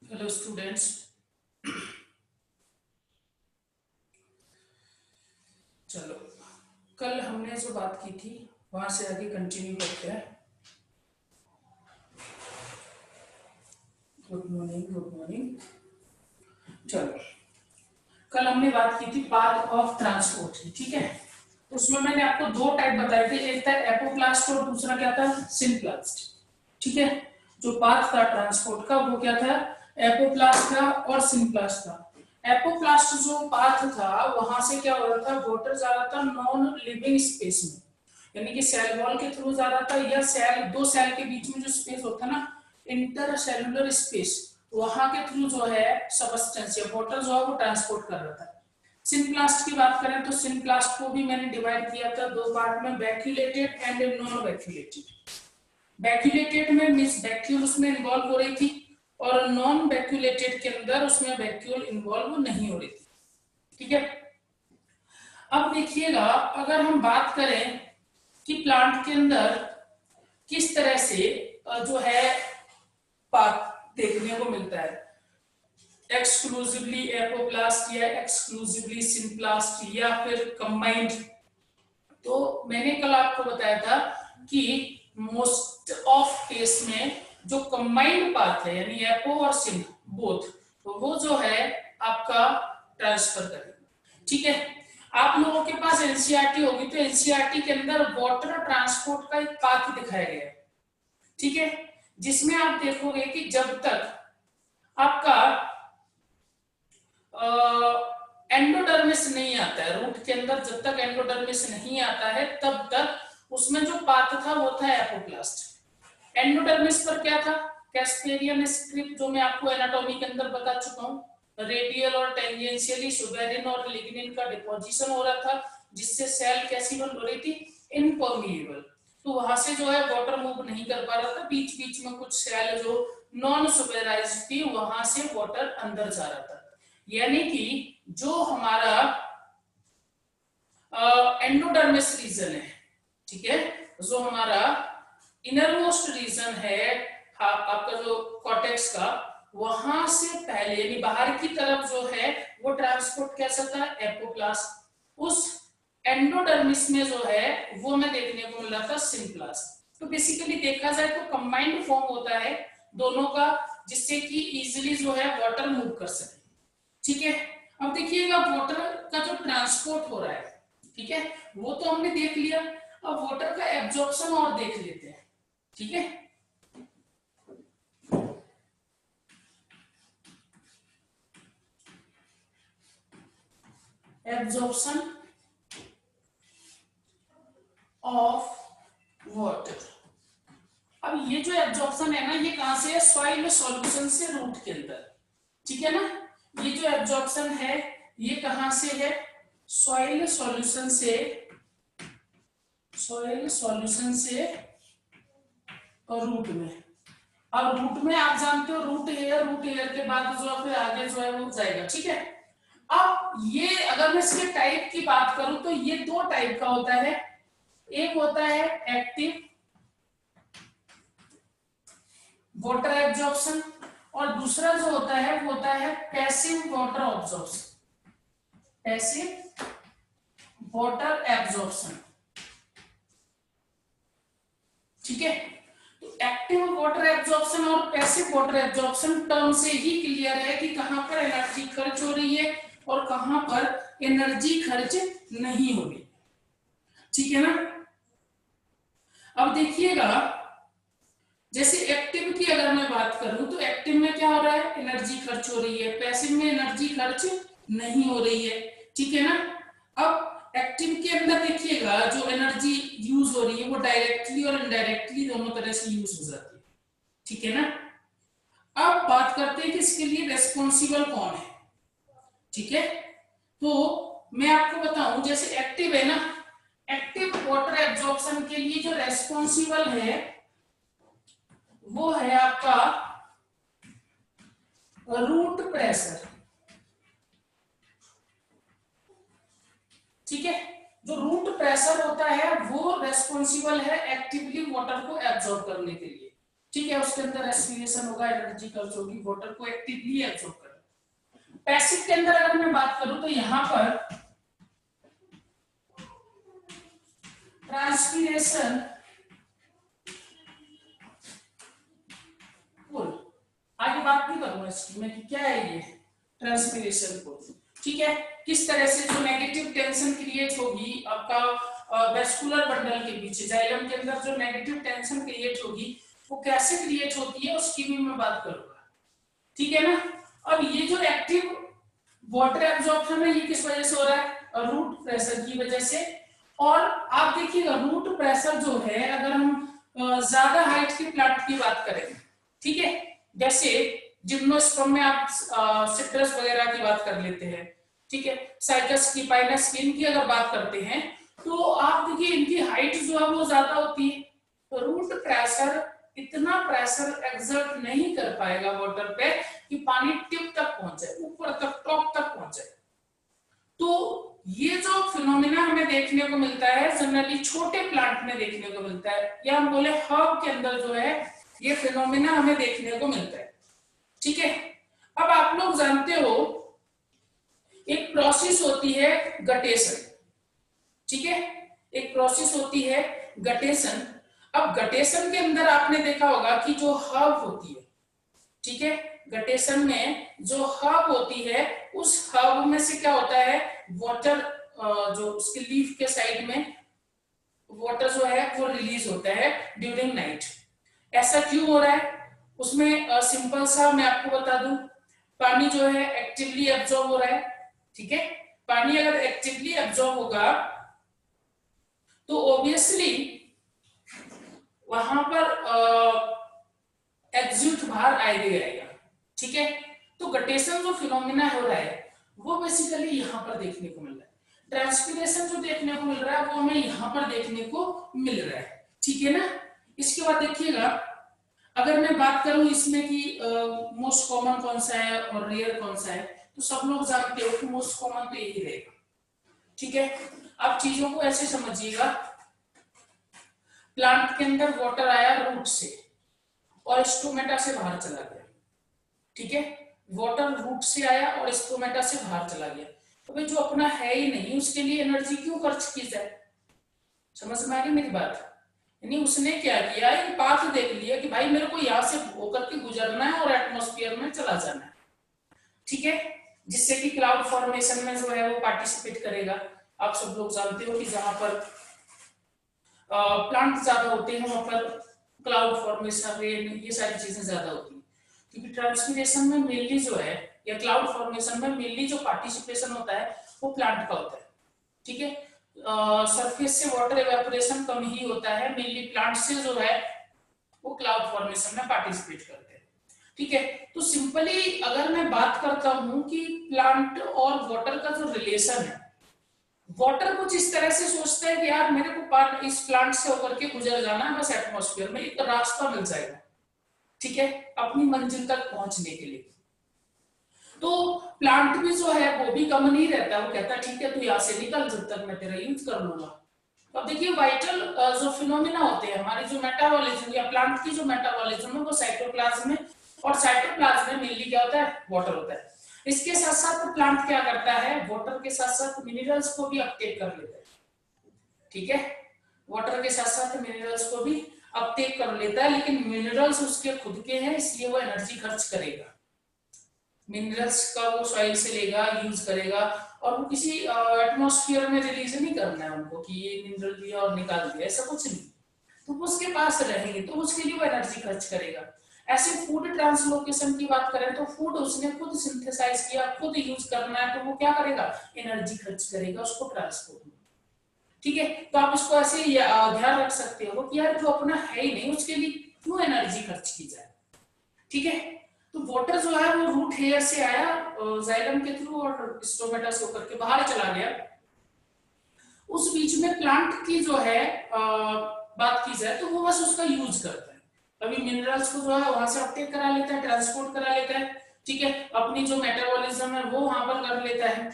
Hello students. चलो, कल हमने जो बात की थी वहां से आगे कंटिन्यू करते हैं। Good morning, good morning. चलो, कल हमने बात की थी पाथ ऑफ ट्रांसपोर्ट की, ठीक है। तो उसमें मैंने आपको दो टाइप बताए थे, एक था एपोप्लास्ट और दूसरा क्या था, सिनप्लास्ट। ठीक है। जो पाथ था ट्रांसपोर्ट का वो क्या था, एपोप्लास्ट था और सिनप्लास्ट था। एपोप्लास्ट जो पाथ था वहां से क्या हो रहा था, वाटर जा रहा था नॉन लिविंग स्पेस में, यानी कि सेल वॉल के थ्रू जा रहा था, या सेल दो सेल के बीच में जो स्पेस होता है ना, इंटरसेलुलर स्पेस, वहां के थ्रू जो है सबस्टेंस या वाटर जो है वो ट्रांसपोर्ट कर रहा था। सिनप्लास्ट की बात करें तो सिनप्लास्ट को भी मैंने डिवाइड किया था दो पार्ट में, vacuolated and non vacuolated. Vacuolated में मींस वैक्यूल उसमें इन्वॉल्व हो रही थी, और नॉन वैक्यूलेटेड के अंदर उसमें वैक्यूल इन्वॉल्व नहीं हो रही थी। ठीक है। अब देखिएगा, अगर हम बात करें कि प्लांट के अंदर किस तरह से जो है पाथ देखने को मिलता है, एक्सक्लूसिवली एपोप्लास्ट या एक्सक्लूसिवली सिनप्लास्ट या फिर कंबाइंड। तो मैंने कल आपको बताया था कि मोस्ट ऑफ केस में जो कंबाइंड पाथ है यानी एपो और सिन बोथ, तो वो जो है आपका ट्रांसफर करेगा। ठीक है। आप लोगों के पास एनसीईआरटी होगी, तो एनसीईआरटी के अंदर वाटर ट्रांसपोर्ट का एक पाथ दिखाया गया है। ठीक है। जिसमें आप देखोगे कि जब तक आपका एंडोडर्मिस नहीं आता है रूट के अंदर, जब तक एंडोडर्मिस नहीं आता है तब तक उसमें जो पाथ था वो था एपोप्लास्ट। एंडोडर्मिस पर क्या था, कैस्पेरियन स्क्रिप्ट, जो मैं आपको एनाटॉमी के अंदर बता चुका हूँ। रेडियल और टेंजेंशियली सुबेरिन और लिग्निन का डिपोजिशन हो रहा था, जिससे सेल कैसी बन रही थी, इनपर्मिएबल। तो वहां से जो है वाटर मूव नहीं कर पा रहा था, बीच बीच में कुछ सेल जो नॉन सुबेराइज थी वहां से वाटर अंदर जा रहा था। यानी कि जो हमारा एंडोडर्मिस रीजन है, ठीक है, जो हमारा इनरमोस्ट रीजन है आपका जो कॉर्टेक्स का, वहां से पहले यानी बाहर की तरफ जो है वो ट्रांसपोर्ट कैसा था, एपोप्लास्ट। उस एंडोडर्मिस में जो है वो मैं देखने को मिल रहा था सिनप्लास्ट। तो बेसिकली देखा जाए तो कंबाइंड फॉर्म होता है दोनों का, जिससे कि इजीली जो है वाटर मूव कर सके। ठीक है। अब देखिएगा वाटर का जो ट्रांसपोर्ट हो रहा है, ठीक है, वो तो हमने देख लिया। अब वाटर का एब्जॉर्प्शन और देख लेते हैं। ठीक है। Absorption of water. अब ये जो एब्जॉर्प्शन है ना, ये कहां से है, सॉइल सॉल्यूशन से रूट के अंदर। ठीक है ना। ये जो एब्जॉर्प्शन है ये कहां से है, सॉइल सॉल्यूशन से, सॉइल सॉल्यूशन से और रूट में। अब रूट में आप जानते हो रूट एयर के बाद जो फिर आगे जो है वो जाएगा। ठीक है। अब ये अगर मैं इसके टाइप की बात करूं तो ये दो टाइप का होता है, एक होता है एक्टिव वाटर एब्जॉर्प्शन, और दूसरा जो होता है वो होता है passive water absorption, passive water absorption. ठीक है। तो एक्टिव वाटर एब्जॉर्प्शन और पैसिव वाटर एब्जॉर्प्शन टर्म से ही क्लियर है कि कहां पर एनर्जी खर्च हो रही है और कहां पर एनर्जी खर्च नहीं हो रही। ठीक है ना। अब देखिएगा, जैसे एक्टिव की अगर मैं बात करूं तो एक्टिव में क्या हो रहा है, एनर्जी खर्च हो रही है, पैसिव में एनर्जी खर्च नहीं हो रही है। ठीक है ना। अब एक्टिव के अंदर देखिएगा जो एनर्जी यूज हो रही है वो डायरेक्टली और इनडायरेक्टली दोनों तरह से यूज हो जाती है। ठीक है ना। अब बात करते हैं कि इसके लिए रेस्पॉन्सिबल कौन है। ठीक है। तो मैं आपको बताऊं, जैसे एक्टिव है ना, एक्टिव वाटर एब्जॉर्प्शन के लिए जो रेस्पॉन्सिबल है वो है आपका रूट प्रेशर। ठीक है। जो रूट प्रेशर होता है वो रेस्पॉन्सिबल है एक्टिवली वाटर को एब्जॉर्ब करने के लिए। ठीक है, उसके अंदर रेस्पिरेशन होगा, एनर्जी खर्च होगी, वाटर को एक्टिवली एब्जॉर्ब कर। पैसिव के अंदर अगर मैं बात करूं तो यहाँ पर ट्रांसपीरेशन पुल, आगे बात नहीं करूंगा इसकी मैं कि क्या है ये ट्रांसपीरेशन पुल। ठीक है, किस तरह से जो नेगेटिव टेंशन क्रिएट होगी आपका वेस्कुलर बंडल के पीछे, जाइलम के अंदर जो नेगेटिव टेंशन क्रिएट होगी वो कैसे क्रिएट होती है उसकी भी मैं बात करूंगा। ठीक है ना। अब ये जो एक्टिव वाटर एब्जॉर्प्शन है ये किस वजह से हो रहा है, रूट प्रेशर की वजह से। और आप देखिएगा रूट प्रेशर जो है, अगर हम ज्यादा हाइट के प्लांट की बात करें, ठीक है, जैसे जिम्नोस्पर्म में आप सिट्रस वगैरह की बात कर लेते हैं, ठीक है, साइकस की, पाइनस की, इनकी अगर बात करते हैं तो आप देखिए इनकी हाइट जो है वो ज्यादा होती है, तो रूट प्रेशर इतना प्रेशर एक्सर्ट नहीं कर पाएगा वाटर पे कि पानी टिप तक पहुंचे, ऊपर तक, टॉप तक पहुंचे। तो ये जो फिनोमिना हमें देखने को मिलता है जनरली छोटे प्लांट में देखने को मिलता है, या हम बोले हर्ब के अंदर जो है ये फिनोमिना हमें देखने को मिलता है। ठीक है, अब आप लोग जानते हो एक प्रोसेस होती है गटेशन। ठीक है, एक प्रोसेस होती है गटेशन। अब गटेशन के अंदर आपने देखा होगा कि जो हर्ब होती है, ठीक है, गटेशन में जो हर्ब होती है उस हर्ब में से क्या होता है, वाटर, जो उसके लीफ के साइड में वाटर जो है वो रिलीज होता है ड्यूरिंग नाइट। ऐसा क्यों हो रहा है उसमें सिंपल सा मैं आपको बता दूं, पानी जो है एक्टिवली एब्जॉर्ब हो रहा है। ठीक है, पानी अगर एक्टिवली एब्जॉर्ब होगा तो ऑब्वियसली वहां पर एग्जिट बाहर आएगा। ठीक है, तो गटेशन जो फिनोमिना हो रहा है वो बेसिकली यहां पर देखने को मिल रहा है, ट्रांसपीरेशन जो देखने को मिल रहा है वो हमें यहां पर देखने को मिल रहा है। ठीक है ना। इसके बाद देखिएगा अगर मैं बात करूं इसमें कि मोस्ट कॉमन कौन सा है और रेयर कौन सा है, तो सब लोग जानते हो कि मोस्ट कॉमन तो यही रहेगा। ठीक है, अब चीजों को ऐसे समझिएगा, प्लांट के अंदर वाटर आया रूट से और स्टोमेटा से बाहर चला गया। ठीक है, वाटर रूट से आया और स्टोमेटा से बाहर चला गया, तो भाई जो अपना है ही नहीं उसके लिए एनर्जी क्यों खर्च की जाए। समझ में आ गई मेरी बात। यानी उसने क्या किया, एक पाथ देख लिया कि भाई मेरे को यहां से होकर के गुजरना है और एटमॉस्फेयर में चला जाना है। ठीक है, जिससे कि क्लाउड फॉर्मेशन में जो है वो पार्टिसिपेट करेगा। आप सब लोग जानते हो कि जहां पर प्लांट ज्यादा होते हैं वहां पर क्लाउड फॉर्मेशन, रेन, ये सारी चीजें ज्यादा होती हैं, क्योंकि ट्रांसपीरेशन में मेनली जो है या क्लाउड फॉर्मेशन में मेनली जो पार्टिसिपेशन होता है वो प्लांट का होता है। ठीक है, सरफेस से वाटर एवेपोरेशन कम ही होता है, मेनली प्लांट से जो है वो क्लाउड फॉर्मेशन में पार्टिसिपेट करते हैं। ठीक है, तो सिंपली अगर मैं बात करता हूं कि प्लांट और वाटर का जो रिलेशन है, वाटर कुछ इस तरह से सोचता है कि यार मेरे को इस प्लांट से होकर के गुजर जाना है, बस एटमॉस्फेयर में एक रास्ता मिल जाएगा। ठीक है, अपनी मंजिल तक पहुंचने के लिए। तो प्लांट भी जो है वो भी कम नहीं रहता, वो कहता है ठीक है तू यहाँ से निकल जब तक मैं तेरा यूज कर लूंगा। तो अब देखिए वाइटल जो फिनोमिना होते हैं हमारी जो मेटाबॉलिज्म या प्लांट की जो मेटाबॉलिज्म है वो साइटोप्लाज्म में, और साइटोप्लाज्म में मेनली क्या होता है, वाटर होता है। इसके साथ साथ प्लांट क्या करता है, वाटर के साथ साथ मिनरल्स को भी अपटेक कर लेता है। ठीक है, वाटर के साथ साथ मिनरल्स को भी अपटेक कर लेता है, लेकिन मिनरल्स उसके खुद के हैं इसलिए वो एनर्जी खर्च करेगा। मिनरल्स का वो सॉइल से लेगा, यूज करेगा, और वो किसी एटमॉस्फेयर में रिलीज नहीं करना है उनको कि ये मिनरल दिया और निकाल दिया, ऐसा कुछ नहीं। तो वो उसके पास रहेंगे तो उसके लिए वो एनर्जी खर्च करेगा। ऐसे फूड ट्रांसलोकेशन की बात करें तो फूड उसने खुद सिंथेसाइज किया, खुद यूज करना है, तो वो क्या करेगा, एनर्जी खर्च करेगा उसको ट्रांसपोर्ट में। ठीक है, तो आप इसको ऐसे ध्यान रख सकते हो कि यार जो अपना है ही नहीं उसके लिए क्यों एनर्जी खर्च की जाए। ठीक है, तो वाटर जो है वो रूट हेयर से आया जाइलम के थ्रू और स्टोमेटा से होकर के बाहर चला गया। उस बीच में प्लांट की जो है बात की जाए तो वो बस उसका यूज करता है, अभी मिनरल्स को जो है वहां से अपटेक करा लेता है, ट्रांसपोर्ट करा लेता है। ठीक है, अपनी जो मेटाबॉलिज्म है वो वहां पर कर लेता है,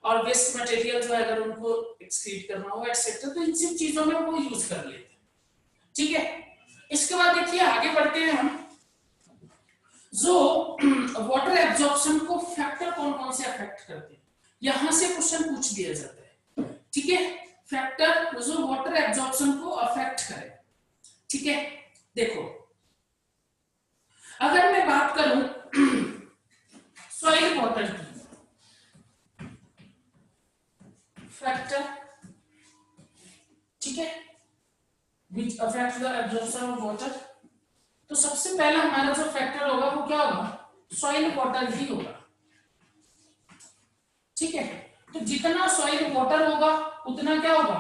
और वेस्ट मटेरियल जो है अगर उनको एक्सक्रीट करना हो एक्सेट्रा, तो इन सब चीजों में वो यूज कर लेते हैं। ठीक है, इसके बाद देखिए आगे बढ़ते हैं हम, जो वाटर एब्जॉर्प्शन को फैक्टर कौन कौन से अफेक्ट करते हैं, यहां से क्वेश्चन पूछ दिया जाता है। ठीक है, फैक्टर जो वाटर एब्जॉर्प्शन को अफेक्ट करे। ठीक है, देखो अगर मैं बात करूं सॉइल वाटर की, फैक्टर, ठीक है, which affect the absorption of water, तो सबसे पहला हमारा जो फैक्टर होगा वो क्या होगा, सॉइल वाटर ही होगा। ठीक है, तो जितना सॉइल वाटर होगा उतना क्या होगा,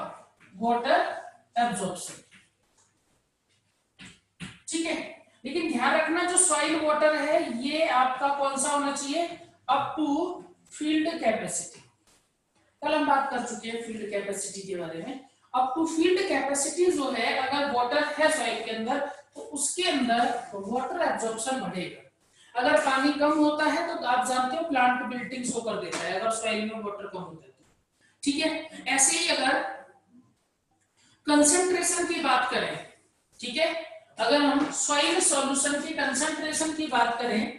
वाटर एब्जॉर्प्शन। ठीक है, लेकिन ध्यान रखना जो सॉइल वाटर है ये आपका कौन सा होना चाहिए, अप टू फील्ड कैपेसिटी। कल हम बात कर चुके हैं फील्ड कैपेसिटी के बारे में। अप टू फील्ड कैपेसिटी जो है, अगर वाटर है सॉइल के अंदर तो उसके अंदर वाटर एब्जॉर्प्शन बढ़ेगा। अगर पानी कम होता है तो आप जानते हो प्लांट विल्टिंग शो कर देता है, अगर सॉइल में वाटर कम होता है तो। ठीक है, ऐसे ही अगर कंसंट्रेशन की बात करें, ठीक है, अगर हम सॉइल सॉल्यूशन की कंसंट्रेशन की बात करें,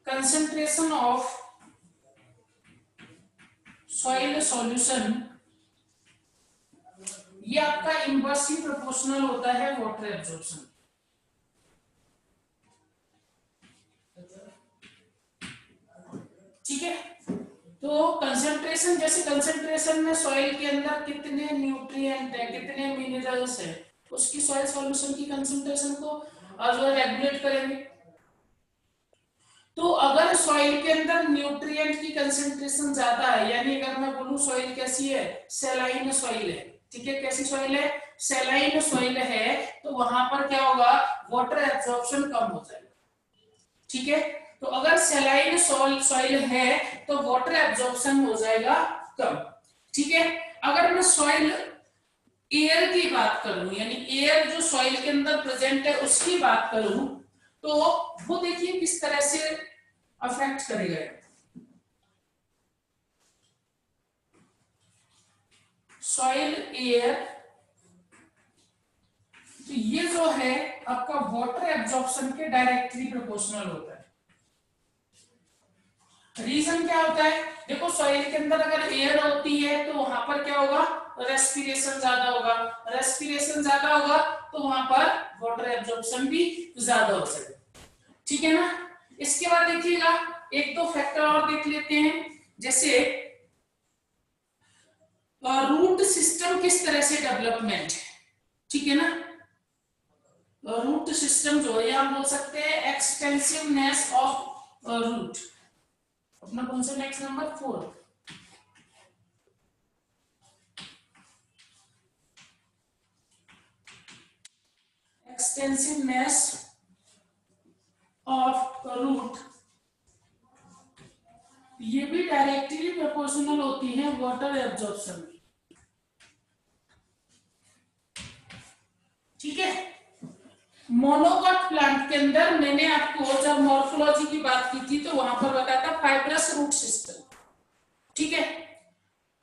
कंसंट्रेशन ऑफ सॉइल सॉल्यूशन, ये आपका इनवर्सली प्रोपोर्शनल होता है वाटर एब्जॉर्प्शन। ठीक है, तो कंसंट्रेशन, जैसे कंसंट्रेशन में सॉइल के अंदर कितने न्यूट्रिएंट है, कितने मिनरल्स है, उसकी सॉइल सॉल्यूशन की कंसंट्रेशन को जो रेगुलेट करेंगे। तो अगर सॉइल के अंदर न्यूट्रिएंट की कंसंट्रेशन ज्यादा है, यानी अगर मैं बोलूं सॉइल कैसी है, सैलाइन सॉइल है, ठीक है, कैसी सॉइल है, सैलाइन सॉइल है, तो वहां पर क्या होगा, वाटर एब्जॉर्प्शन कम हो जाएगा। ठीक है, तो अगर सैलाइन सॉइल है तो वाटर एब्जॉर्प्शन हो जाएगा कम। ठीक है, अगर मैं सॉइल एयर की बात करूं, यानी एयर जो सॉइल के अंदर प्रेजेंट है उसकी बात करूं, तो वो देखिए किस तरह से अफेक्ट करेगा। सॉइल एयर, तो ये जो है आपका वाटर एब्जॉर्प्शन के डायरेक्टली प्रोपोर्शनल होता है। रीजन क्या होता है, देखो सॉइल के अंदर अगर एयर होती है तो वहां पर क्या होगा, रेस्पिरेशन ज्यादा होगा, रेस्पिरेशन ज्यादा होगा तो वहां पर वाटर एब्जॉर्प्शन भी ज्यादा हो जाएगा। ठीक है ना, इसके बाद देखिएगा एक दो फैक्टर और देख लेते हैं, जैसे रूट सिस्टम किस तरह से डेवलपमेंट है। ठीक है ना, रूट सिस्टम जो है हम बोल सकते हैं एक्सटेंसिवनेस ऑफ रूट। अपना कौन सा नेक्स्ट नंबर 4, एक्सटेंसिवनेस ऑफ रूट, ये भी डायरेक्टली प्रोपोर्शनल होती है वाटर एब्जॉर्प्शन। ठीक है, मोनोकॉट प्लांट के अंदर मैंने आपको जब मॉर्फोलॉजी की बात की थी तो वहां पर बताया था फाइब्रस रूट सिस्टम। ठीक है,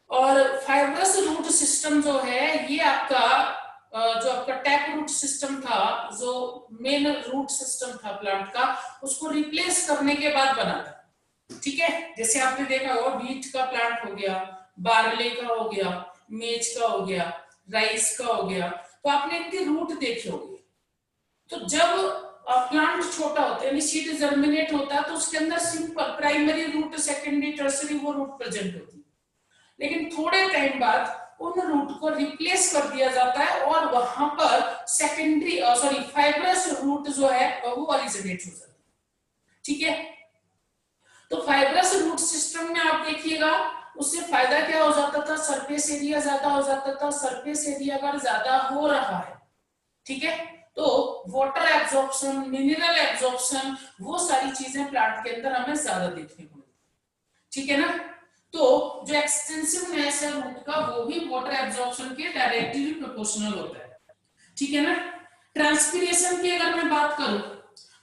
और फाइब्रस रूट सिस्टम जो है ये आपका जो आपका टैप रूट सिस्टम था, जो मेन रूट सिस्टम था प्लांट का, उसको रिप्लेस करने के बाद बना था। ठीक है, जैसे आपने देखा होगा बीट का प्लांट हो गया, बार्ले का हो गया, मेज का हो गया, राइस का हो गया, तो आपने इनके रूट देखे होंगे। तो जब प्लांट छोटा होता है, सीड जर्मिनेट होता है, तो उसके अंदर simple primary root, secondary, tertiary वो रूट प्रेजेंट होती है। लेकिन थोड़े टाइम बाद उन रूट को रिप्लेस कर दिया जाता है और वहां पर सेकेंडरी फाइब्रस रूट जो है वो ओरिजिनेट हो जाता है। ठीक है, तो फाइब्रस रूट सिस्टम में आप देखिएगा उससे फायदा क्या हो जाता था, सरफेस एरिया ज्यादा हो जाता था। सरफेस एरिया अगर ज्यादा हो रहा है, ठीक है, तो वाटर एब्जॉर्प्शन, मिनरल एब्जॉर्प्शन, वो सारी चीजें प्लांट के अंदर हमें ज्यादा देखने को मिलती। ठीक है ना, तो जो एक्सटेंसिवनेस है रूट का वो भी वाटर एब्जॉर्प्शन के डायरेक्टली प्रोपोर्शनल होता है। ठीक है ना, ट्रांसपीरेशन की अगर मैं बात करूं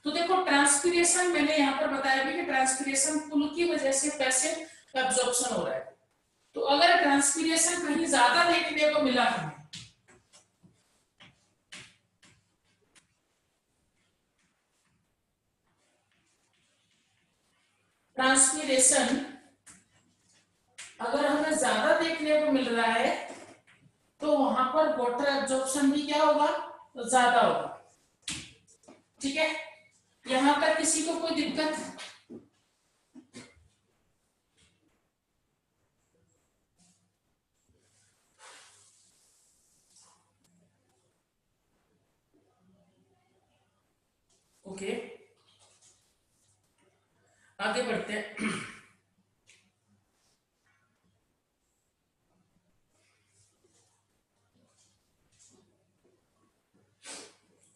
तो देखो ट्रांसपीरेशन मैंने यहां पर बताया भी कि ट्रांसपीरेशन पुल की वजह से पैसिव एब्जॉर्प्शन हो रहा है। तो अगर ट्रांसपीरेशन कहीं ज्यादा देखने को मिला हमें, ऑक्सीडेशन अगर हमें ज्यादा देखने को मिल रहा है तो वहां पर वाटर एब्जॉर्प्शन भी क्या होगा, तो ज्यादा होगा। ठीक है, यहां तक किसी को कोई दिक्कत? ओके, आगे बढ़ते हैं।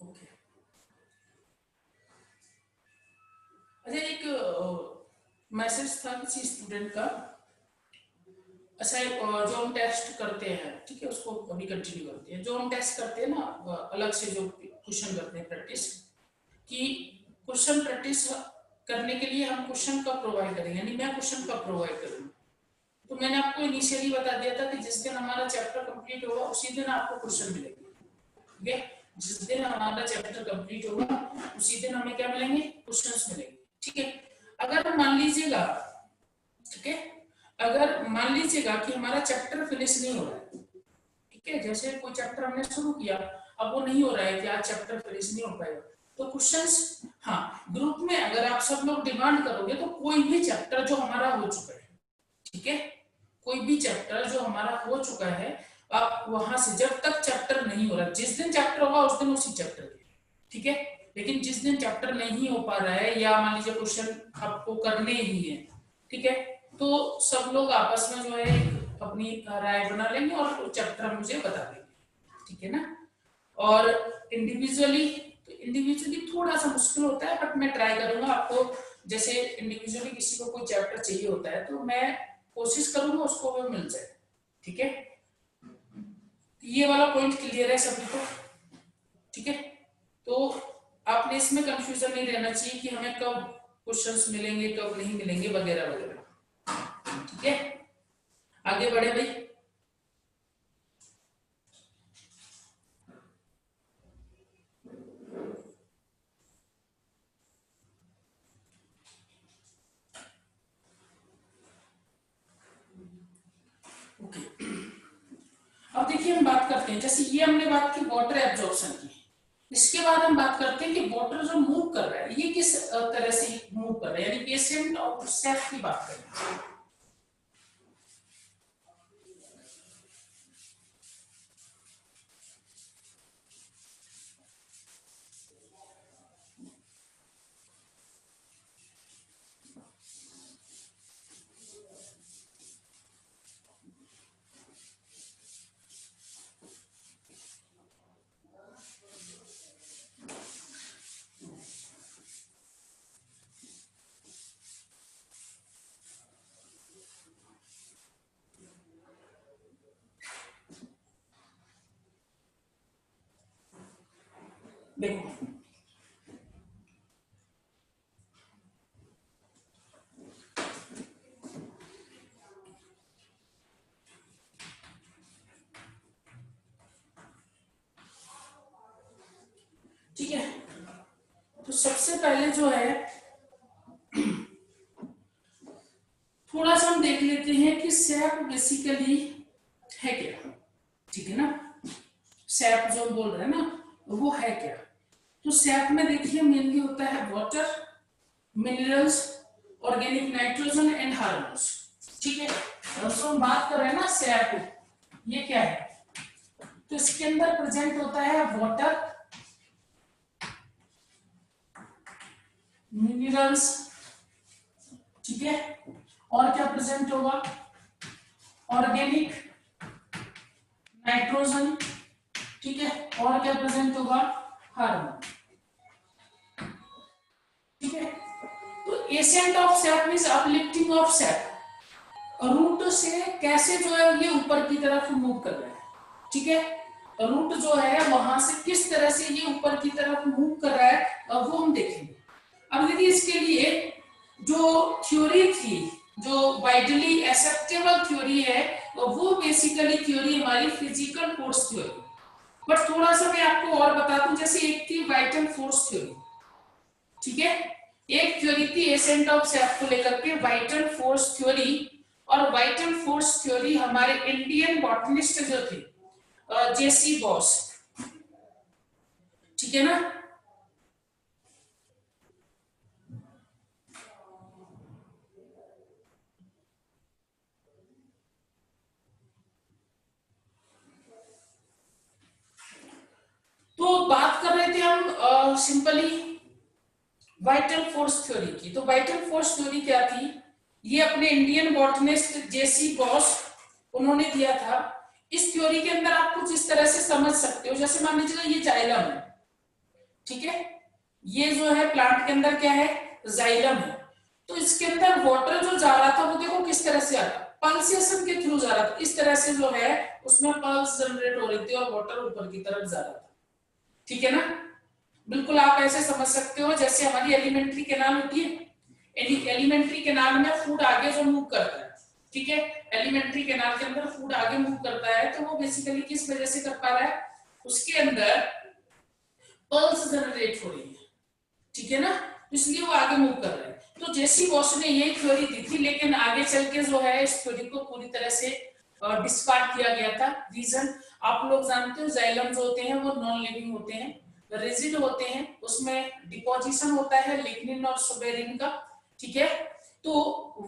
ओके, अच्छा एक मैसेज था किसी स्टूडेंट का। अच्छा, जो हम टेस्ट करते हैं, ठीक है, उसको अभी कंटिन्यू करते हैं। जो हम टेस्ट करते हैं ना, अलग से जो क्वेश्चन करते हैं प्रैक्टिस कि क्वेश्चन प्रैक्टिस करने के लिए हम क्वेश्चन कब प्रोवाइड करेंगे, यानी मैं क्वेश्चन कब प्रोवाइड करूंगा। तो मैंने आपको इनिशियली बता दिया था कि जिस दिन हमारा चैप्टर कंप्लीट होगा उसी दिन आपको क्वेश्चन मिलेंगे। ठीक है, जिस दिन हमारा चैप्टर कंप्लीट होगा उसी दिन हमें क्या मिलेंगे, क्वेश्चंस मिलेंगे। ठीक है, अगर मान लीजिएगा, ठीक है, अगर मान लीजिएगा कि हमारा चैप्टर फिनिश नहीं हो रहा है, ठीक है, जैसे कोई चैप्टर हमने शुरू किया, अब वो नहीं हो रहा है कि आज चैप्टर फिनिश नहीं हो पाएगा, तो क्वेश्चंस, हाँ, ग्रुप में अगर आप सब लोग डिमांड करोगे तो कोई भी चैप्टर जो हमारा हो चुका है, ठीक है, कोई भी चैप्टर जो हमारा हो चुका है, आप वहां से, जब तक चैप्टर नहीं हो रहा, जिस दिन चैप्टर होगा उस दिन उसी चैप्टर के, ठीक है, लेकिन जिस दिन चैप्टर नहीं हो पा रहा है या मान लीजिए क्वेश्चन आपको करने ही है, ठीक है, तो सब लोग आपस में जो है अपनी राय बना लेंगे और चैप्टर मुझे बता देंगे, ठीक है ना। और इंडिविजुअली, तो इंडिविजुअली थोड़ा सा मुश्किल होता है, बट मैं ट्राई करूंगा आपको, जैसे इंडिविजुअली किसी को कोई चैप्टर चाहिए होता है तो मैं कोशिश करूंगा उसको वो मिल जाए। ठीक है, ये वाला पॉइंट क्लियर है सभी को? ठीक है, तो आपने इसमें कंफ्यूजन नहीं रहना चाहिए कि हमें कब क्वेश्चंस मिलेंगे कब नहीं मिलेंगे वगैरह वगैरह। ठीक है, आगे बढ़े भाई। अब देखिए हम बात करते हैं, जैसे ये हमने बात की वाटर एब्जॉर्प्शन की, इसके बाद हम बात करते हैं कि वाटर जो मूव कर रहा है ये किस तरह से मूव कर रहा है, यानी पेशेंट और स्टेप की बात करें। देखो, ठीक है, तो सबसे पहले जो है थोड़ा सा हम देख लेते हैं कि सैप बेसिकली है क्या। ठीक है ना, सैप जो बोल रहे हैं ना वो है क्या। तो सैप में देखिए मेनली होता है water, minerals, organic nitrogen and hormones. ठीक है, तो हम बात कर रहे हैं ना सैप, ये क्या है, तो इसके अंदर प्रेजेंट होता है वाटर, मिनरल्स, ठीक है, और क्या प्रेजेंट होगा, ऑर्गेनिक नाइट्रोजन, ठीक है, और क्या प्रेजेंट होगा, हार्मोन। ठीक है, तो ascent of sap means uplifting of sap, root से कैसे जो है ये ऊपर की तरफ मूव कर रहा है। ठीक है, रूट जो है वहां से किस तरह से ये ऊपर की तरफ मूव कर रहा है वो हम देखेंगे। अब देखिए इसके लिए जो थ्योरी थी, जो वाइडली एक्सेप्टेबल थ्योरी है, वो बेसिकली थ्योरी हमारी फिजिकल फोर्स थ्योरी। बट थोड़ा सा मैं आपको और बता दूं, जैसे एक थी वाइटल फोर्स थ्योरी, ठीक है, एक थ्योरी थी एसेंट ऑफ सैप को लेकर के, वाइटल फोर्स थ्योरी। और वाइटल फोर्स थ्योरी हमारे इंडियन बॉटनिस्ट जो थे जेसी बॉस, ठीक है ना। तो बात कर रहे थे हम सिंपली वाइटल फोर्स थ्योरी की। तो वाइटल फोर्स थ्योरी क्या थी, ये अपने इंडियन बॉटनिस्ट जेसी बॉस उन्होंने दिया था। इस थ्योरी के अंदर आप कुछ इस तरह से समझ सकते हो, जैसे मान लीजिएगा ये जाइलम है, ठीक है, ये जो है प्लांट के अंदर क्या है, जाइलम है। तो इसके अंदर वाटर जो जा रहा था वो देखो किस तरह से आ रहा, पल्सेशन के थ्रू जा रहा था, इस तरह से जो है उसमें पल्स जनरेट हो रही थी और वाटर ऊपर की तरफ जा रहा था, ठीक है ना। बिल्कुल आप ऐसे समझ सकते हो जैसे हमारी एलिमेंट्री कैनाल होती है, एलिमेंट्री कैनाल में फूड आगे जो मूव करता है, ठीक है, एलिमेंट्री कैनाल के अंदर फूड आगे मूव करता है, तो वो बेसिकली किस वजह से कर पा रहा है, उसके अंदर पल्स जनरेट हो रही है, ठीक है ना, इसलिए वो आगे मूव कर रहा है। तो जेसी बॉस ने यही थ्योरी दी थी, लेकिन आगे चल के जो है इस थ्योरी को पूरी तरह से डिस्कार्ड किया गया था। रीजन आप लोग जानते हो, जाइलम जो होते हैं वो नॉन लिविंग होते हैं, रिजिड होते हैं, उसमें डिपोजिशन होता है लिग्निन और सुबेरिन का, ठीक है। तो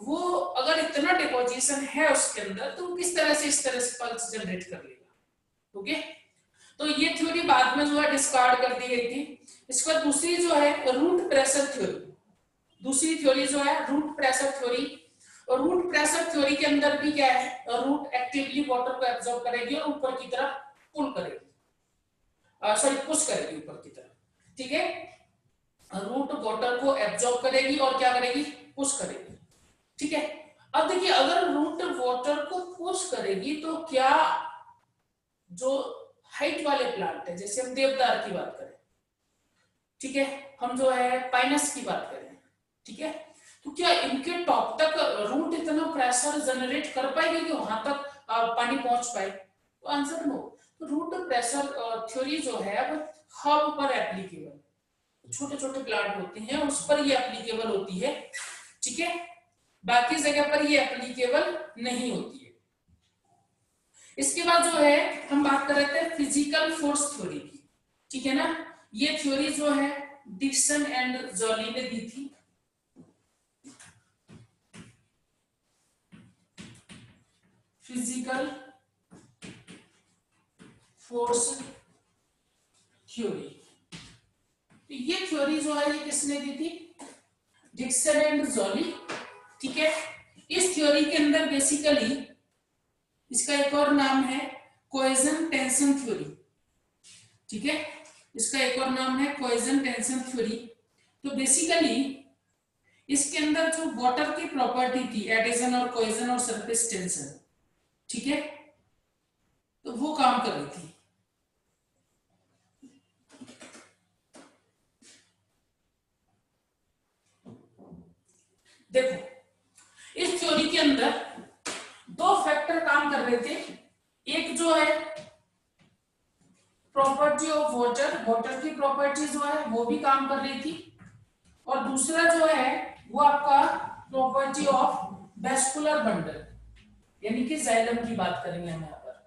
वो अगर इतना डिपोजिशन है उसके अंदर तो किस तरह से इस तरह से पल्स जनरेट कर लेगा, ओके। तो ये थ्योरी बाद में जो है डिस्कार्ड कर दी गई थी। इसके बाद दूसरी जो है रूट प्रेशर थ्योरी, दूसरी थ्योरी जो है रूट प्रेशर थ्योरी। और रूट प्रेशर थ्योरी के अंदर भी क्या है, रूट एक्टिवली वाटर को एब्जॉर्ब करेगी और ऊपर की तरफ पुल करेगी, सॉरी पुश करेगी ऊपर की तरफ, ठीक है। रूट वाटर को एब्जॉर्ब करेगी और क्या करेगी, पुश करेगी, ठीक है। अब देखिए अगर रूट वाटर को पुश करेगी तो क्या जो हाइट वाले प्लांट है, जैसे हम देवदार की बात करें, ठीक है, हम जो है पाइनस की बात करें, ठीक है, तो क्या इनके टॉप तक रूट इतना प्रेशर जनरेट कर पाएगी कि वहां तक पानी पहुंच पाए, तो आंसर नो। तो रूट प्रेशर थ्योरी जो है वो हब पर एप्लीकेबल, छोटे छोटे प्लांट होते हैं उस पर ये एप्लीकेबल होती है, ठीक है, बाकी जगह पर ये एप्लीकेबल नहीं होती है। इसके बाद जो है हम बात कर रहे थे फिजिकल फोर्स थ्योरी की, ठीक है ना। ये थ्योरी जो है डिक्सन एंड जॉली ने दी थी। फिजिकल फोर्स थ्योरी, तो ये थ्योरी जो है ये किसने दी थी, डिक्सन एंड जॉली, ठीक है। इस थ्योरी के अंदर बेसिकली इसका एक और नाम है कोहेजन टेंशन थ्योरी, ठीक है, इसका एक और नाम है कोहेजन टेंशन थ्योरी। तो बेसिकली इसके अंदर जो वाटर की प्रॉपर्टी थी एडिशन और कोहेजन और सरफेस टेंशन, ठीक है, तो वो काम कर रही थी। देखो इस थ्योरी के अंदर दो फैक्टर काम कर रहे थे, एक जो है प्रॉपर्टी ऑफ वाटर, वाटर की प्रॉपर्टी जो है वो भी काम कर रही थी, और दूसरा जो है वो आपका प्रॉपर्टी ऑफ वेस्कुलर बंडल, यानी कि जाइलम की बात करेंगे हम यहाँ पर,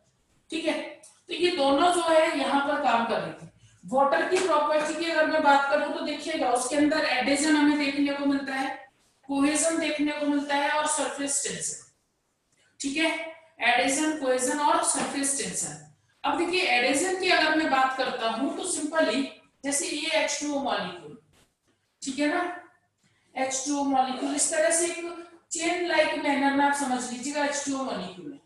ठीक है। तो ये दोनों जो है यहाँ पर काम कर रही थी। वाटर की प्रॉपर्टी की अगर मैं बात करूं तो देखिएगा उसके अंदर एडिशन हमें देखने को मिलता है, कोहेजन देखने को मिलता है और सरफेस टेंशन, ठीक है, एडिशन कोहेजन और सरफेस टेंशन। अब देखिए एडिशन की अगर मैं बात करता हूं तो सिंपली जैसे ये H2O मॉलिक्यूल, ठीक है ना, H2O मॉलिक्यूल इस तरह से एक चेन लाइक मैनर में आप समझ लीजिएगा H2O मॉलिक्यूल है।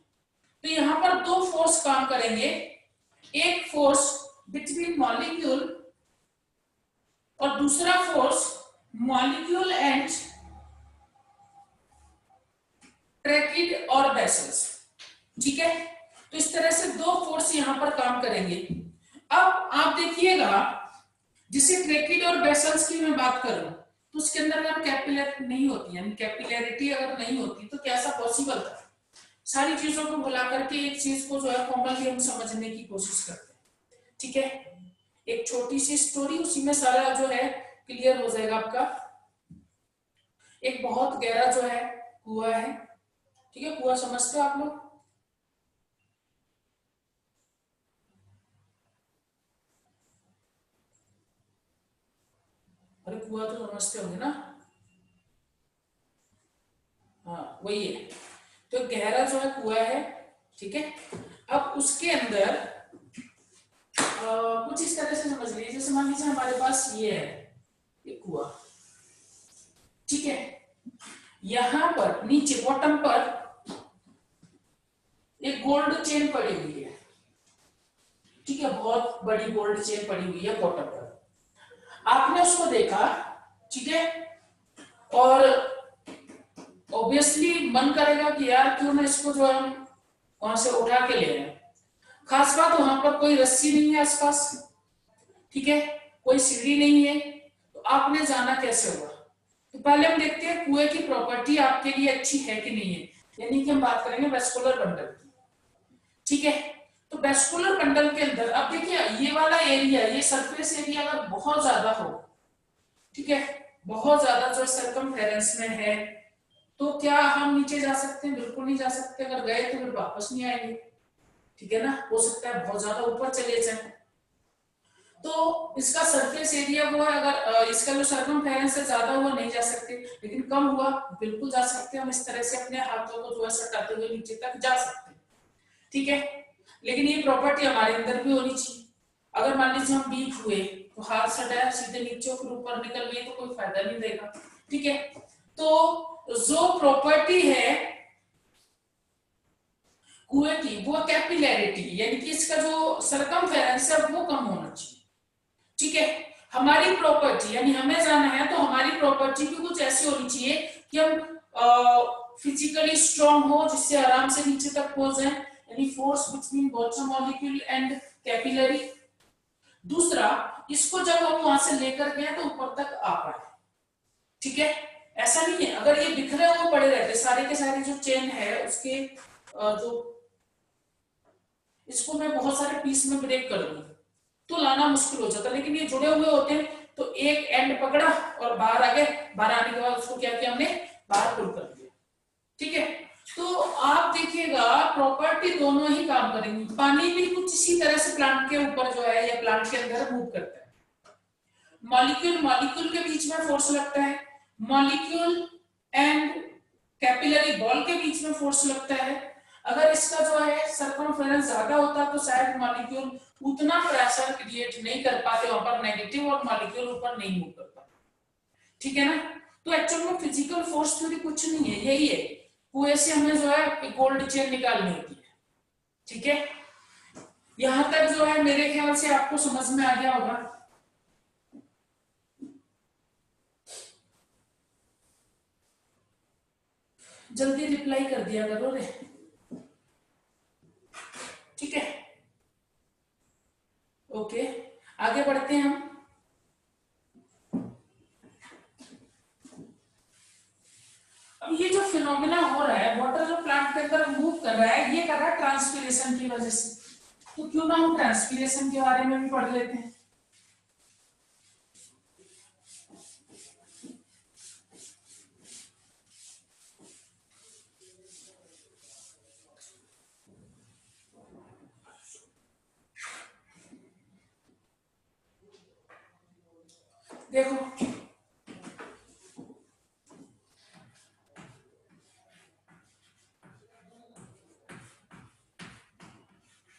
तो यहां पर दो फोर्स काम करेंगे, एक फोर्स बिटवीन मॉलिक्यूल और दूसरा फोर्स मॉलिक्यूल एंड ट्रैकिड और वेसल्स, ठीक है। तो इस तरह से दो फोर्स यहां पर काम करेंगे। अब आप देखिएगा जिसे ट्रैकिड और वेसल्स की मैं बात करूं तो उसके अंदर अगर कैपिलर नहीं होती, यानी कैपिलैरिटी अगर नहीं होती तो कैसा पॉसिबल था। सारी चीजों को भुला करके एक चीज को जो है कॉमनली हम समझने की कोशिश करते हैं, ठीक है। एक छोटी सी स्टोरी, उसी में सारा जो है क्लियर हो जाएगा आपका। एक बहुत गहरा जो है कुआं है, ठीक है, कुआं समझते हो आप लोग? अरे कुआं तो समझते होंगे ना? हाँ वही है, तो गहरा जो है कुआं है, ठीक है। अब उसके अंदर कुछ इस तरह से समझ लीजिए, जैसे मान लीजिए हमारे पास ये है, ये कुआं, ठीक है। यहां पर नीचे बॉटम पर एक गोल्ड चेन पड़ी हुई है, ठीक है, बहुत बड़ी गोल्ड चेन पड़ी हुई है बॉटम पर। आपने उसको देखा, ठीक है, और ऑब्वियसली मन करेगा कि यार क्यों ना इसको जो है हम वहां से उठा के ले रहे हैं। खास बात वहां पर कोई रस्सी नहीं है आसपास, ठीक है, कोई सीढ़ी नहीं है, तो आपने जाना कैसे होगा? तो पहले हम देखते हैं कुएं की प्रॉपर्टी आपके लिए अच्छी है कि नहीं है, यानी कि हम बात करेंगे वेस्कुलर बंडल की, ठीक है। तो वेस्कुलर बंडल के अंदर अब देखिए ये वाला एरिया, ये सरफेस एरिया अगर बहुत ज्यादा हो, ठीक है, बहुत ज्यादा जो सरकमफेरेंस में है, तो क्या हम नीचे जा सकते हैं? बिल्कुल नहीं जा सकते, अगर गए तो फिर वापस नहीं आएंगे, ठीक है ना। हो सकता है बहुत ज्यादा ऊपर चले जाए, तो इसका सरफेस एरिया वो है, अगर इसका जो सरकमफेरेंस है ज्यादा हुआ नहीं जा सकते, लेकिन कम हुआ बिल्कुल जा सकते हैं। हम इस तरह से अपने हाथों को जो है सटाते हुए नीचे तक जा सकते हैं, ठीक है। लेकिन ये प्रॉपर्टी हमारे अंदर भी होनी चाहिए। अगर मान लीजिए हम वीक हुए तो हाथ सटाया सीधे नीचे फिर ऊपर निकल गए तो कोई फायदा नहीं देगा, ठीक है। तो जो प्रॉपर्टी है कुएं की वो कैपिलैरिटी, यानी कि इसका जो सरकमफेरेंस है वो कम होना चाहिए, ठीक है। हमारी प्रॉपर्टी यानी हमें जाना है तो हमारी प्रॉपर्टी भी कुछ ऐसी होनी चाहिए कि हम फिजिकली स्ट्रांग हो, जिससे आराम से नीचे तक पहुंच जाए, यानी force between bottom molecule and capillary. दूसरा, इसको जब हम वहां से लेकर गए तो ऊपर तक आ पाए, ठीक है। ऐसा नहीं है अगर ये बिखरे हुए पड़े रहते सारे के सारे जो चेन है उसके जो, इसको मैं बहुत सारे पीस में ब्रेक कर दूं तो लाना मुश्किल हो जाता, लेकिन ये जुड़े हुए होते हैं तो एक एंड पकड़ा और बाहर आ गए, बाहर आने के बाद उसको क्या किया हमने, बाहर पुल कर दिया, ठीक है। तो आप देखिएगा प्रॉपर्टी दोनों ही काम करेंगी। पानी भी कुछ इसी तरह से प्लांट के ऊपर जो है या प्लांट के अंदर मूव करता है। मॉलिक्यूल मॉलिक्यूल के बीच में फोर्स लगता है, मॉलिक्यूल एंड कैपिलरी बॉल के बीच में फोर्स लगता है। अगर इसका जो है सरकमफेरेंस ज्यादा होता तो शायद मॉलिक्यूल उतना प्रेशर क्रिएट नहीं कर पाते वहां पर नेगेटिव, और मॉलिक्यूल ऊपर नहीं मूव कर पाते, ठीक है ना। तो एक्चुअल में फिजिकल फोर्स थ्योरी कुछ नहीं है, यही है कुएं से हमें जो है गोल्ड चेन निकालनी होती है, ठीक है। यहां तक जो है मेरे ख्याल से आपको समझ में आ गया होगा। जल्दी रिप्लाई कर दिया करो रे, ठीक है, ओके। आगे बढ़ते हैं हम। अब ये जो फिनोमिना हो रहा है, वाटर जो प्लांट के अंदर मूव कर रहा है, ये कर रहा है ट्रांसपीरेशन की वजह से। तो क्यों ना हम ट्रांसपीरेशन के बारे में भी पढ़ लेते हैं। देखो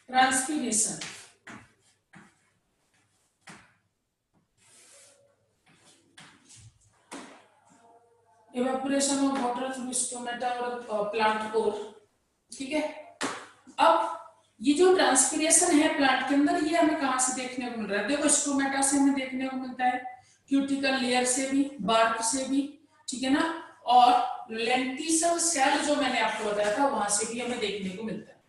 transpiration, evaporation of water through stomata और प्लांट कोर, ठीक है। अब ये जो ट्रांसपीरेशन है प्लांट के अंदर, ये हमें कहां से देखने को मिल रहा है? देखो स्टोमेटा से हमें देखने को मिलता है, क्यूटिकल लेयर से भी, बार्क से भी, ठीक है ना, और लेंटिसल सेल जो मैंने आपको बताया था वहां से भी हमें देखने को मिलता है।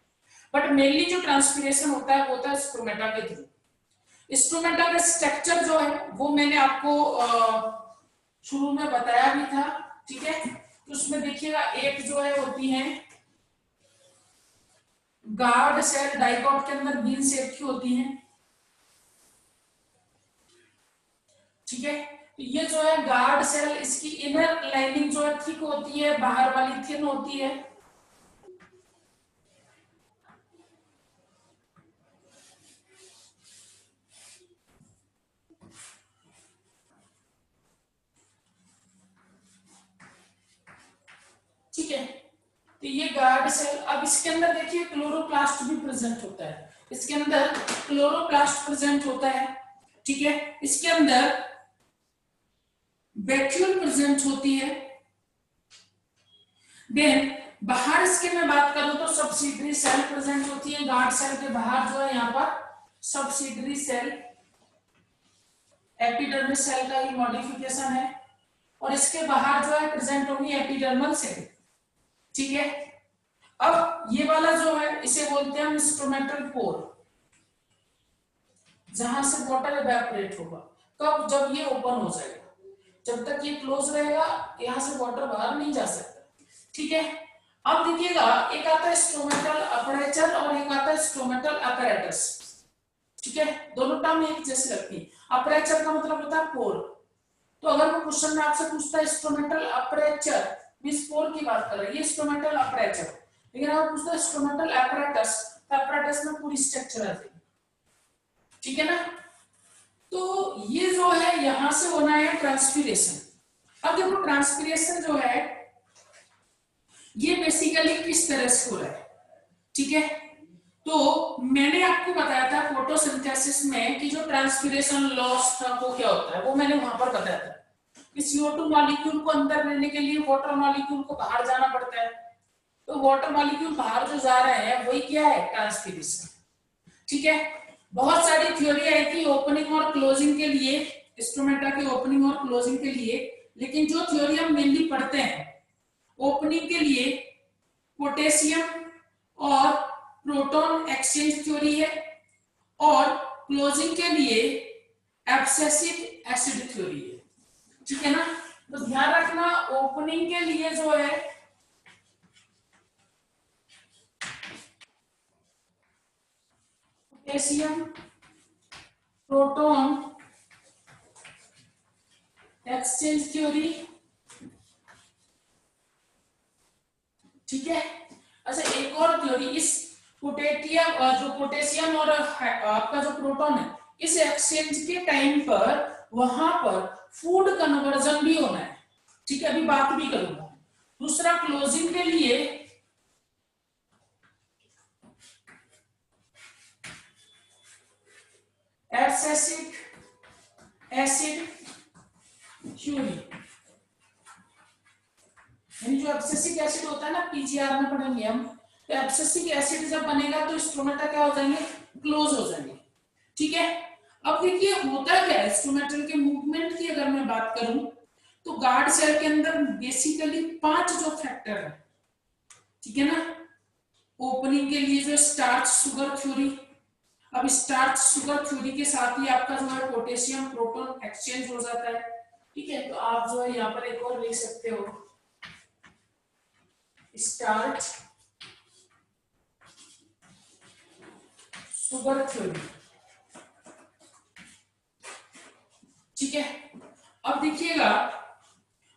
बट मेनली जो ट्रांसपीरेशन होता है वो होता है स्टोमेटा के थ्रू। स्टोमेटा का स्ट्रक्चर जो है वो मैंने आपको शुरू में बताया भी था, ठीक है। तो उसमें देखिएगा एक जो है होती है गार्ड सेल, डाइकॉट के अंदर बीन शेप की होती है, ठीक है। तो ये जो है गार्ड सेल, इसकी इनर लाइनिंग जो है थिक होती है, बाहर वाली थिन होती है। ठीक है, तो ये गार्ड सेल। अब इसके अंदर देखिए क्लोरोप्लास्ट भी प्रेजेंट होता है, इसके अंदर क्लोरोप्लास्ट प्रेजेंट होता है। ठीक है, इसके अंदर वैक्यूल प्रेजेंट होती है। देन बाहर इसके मैं बात करूं तो सब्सिडरी सेल प्रेजेंट होती है। गार्ड सेल के बाहर जो है यहाँ पर सब्सिडरी सेल, एपिडर्मिस सेल का ही मॉडिफिकेशन है, और इसके बाहर जो है प्रेजेंट होगी एपिडर्मल सेल। ठीक है, अब ये वाला जो है इसे बोलते हैं हम इंस्ट्रूमेंटल पोर, जहां से वाटर एवेपोरेट होगा। कब? जब ये ओपन हो जाएगा। जब तक ये क्लोज रहेगा यहां से वाटर बाहर नहीं जा सकता। ठीक है, अब देखिएगा एक आता है स्टोमेटल अपर्चर और एक आता है स्टोमेटल अपैरेटस। ठीक है, दोनों टर्म एक जैसे लगती है। अपर्चर का मतलब होता है पोर। तो अगर वो क्वेश्चन में आपसे पूछता है स्टोमेटल अपर्चर, मींस पोर की बात कर रहे हैं, ये स्टोमेटल अपर्चर। लेकिन अगर पूछता है स्टोमेटल अपैरेटस, तो अपैरेटस में पूरी स्ट्रक्चर आ जाएगी। ठीक है ना, तो ये जो है यहां से होना है ट्रांसपीरेशन। अब देखो ट्रांसपीरेशन जो है ये बेसिकली किस तरह से हो रहा है। ठीक है, तो मैंने आपको बताया था फोटोसिंथेसिस में कि जो ट्रांसपीरेशन लॉस था वो क्या होता है, वो मैंने वहां पर बताया था कि CO2 मॉलिक्यूल को अंदर लेने के लिए वाटर मॉलिक्यूल को बाहर जाना पड़ता है। तो वाटर मॉलिक्यूल बाहर जो जा रहे हैं वही क्या है? ट्रांसपीरेशन। ठीक है, बहुत सारी थ्योरी आई थी ओपनिंग और क्लोजिंग के लिए, इंस्ट्रूमेंटा के ओपनिंग और क्लोजिंग के लिए। लेकिन जो थ्योरी हम मेनली पढ़ते हैं ओपनिंग के लिए पोटेशियम और प्रोटॉन एक्सचेंज थ्योरी है, और क्लोजिंग के लिए एब्सेसिव एसिड थ्योरी है। ठीक है ना, तो ध्यान रखना ओपनिंग के लिए जो है पोटेशियम प्रोटॉन एक्सचेंज थ्योरी। ठीक है, अच्छा एक और थ्योरी, इस पोटेशियम जो पोटेशियम और आपका जो प्रोटॉन है, इस एक्सचेंज के टाइम पर वहां पर फूड कन्वर्जन भी होना है। ठीक है, अभी बात भी करूंगा। दूसरा क्लोजिंग के लिए एब्सेसिक एसिड थ्योरी, यानी जो एब्सेसिक एसिड होता है ना, पीजीआर में पढ़ेंगे हम, तो एब्सेसिक एसिड जब बनेगा तो स्ट्रोमेटा क्या हो जाएंगे? क्लोज हो जाएंगे। ठीक है, अब देखिए होता क्या है स्टोमेटल के मूवमेंट की अगर मैं बात करूं तो गार्ड सेल के अंदर बेसिकली 5 जो फैक्टर है। ठीक है ना, ओपनिंग के लिए जो स्टार्च शुगर थ्योरी, अब स्टार्च शुगर थ्योरी के साथ ही आपका जो है पोटेशियम प्रोटॉन एक्सचेंज हो जाता है। ठीक है, तो आप जो है यहाँ पर एक और लिख सकते हो स्टार्च शुगर थ्योरी। ठीक है, अब देखिएगा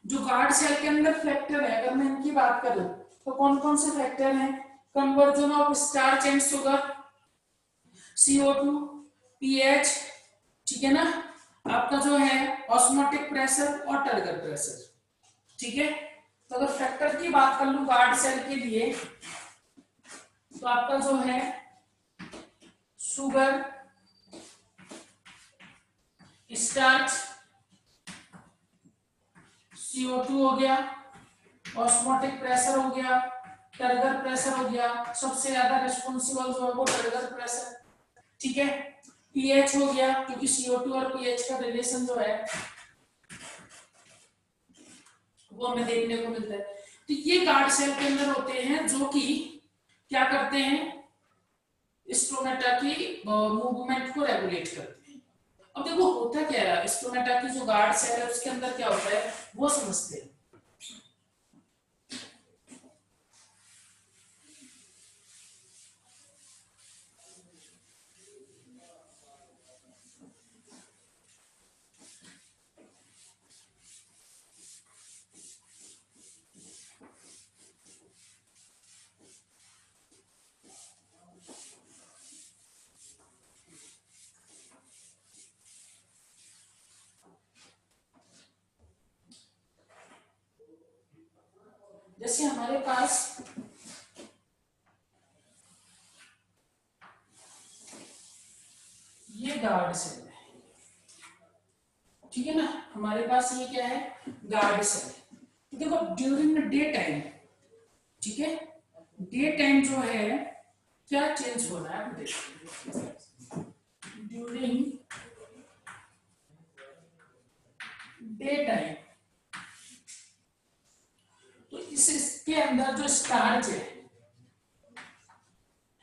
जो गार्ड सेल के अंदर फैक्टर है, अगर मैं इनकी बात करूं तो कौन कौन से फैक्टर हैं? Conversion of starch and sugar, CO2, pH, ठीक है ना, आपका जो है ऑस्मोटिक प्रेशर और टर्गर प्रेशर। ठीक है, तो अगर फैक्टर की बात कर लूं गार्ड सेल के लिए तो आपका जो है शुगर, स्टार्च, CO2 हो गया, ऑस्मोटिक प्रेशर हो गया, टर्गर प्रेशर हो गया। सबसे ज्यादा रिस्पॉन्सिबल जो है वो टर्गर प्रेशर। ठीक है, पीएच हो गया, क्योंकि CO2 और पीएच का रिलेशन जो है वो हमें देखने को मिलता है। तो ये गार्ड सेल के अंदर होते हैं जो कि क्या करते हैं? स्ट्रोमेटा की मूवमेंट को रेगुलेट करते हैं। अब देखो होता क्या है, स्ट्रोमेटा की जो गार्ड सेल है उसके अंदर क्या होता है वो समझते हैं। जैसे हमारे पास ये गार्ड सेल है, ठीक है ना, हमारे पास ये क्या है, गार्ड सेल है। तो देखो ड्यूरिंग डे टाइम, ठीक है, डे टाइम जो है क्या चेंज हो रहा है, आप देखिए ड्यूरिंग डे टाइम, तो इसके अंदर जो स्टार्च है,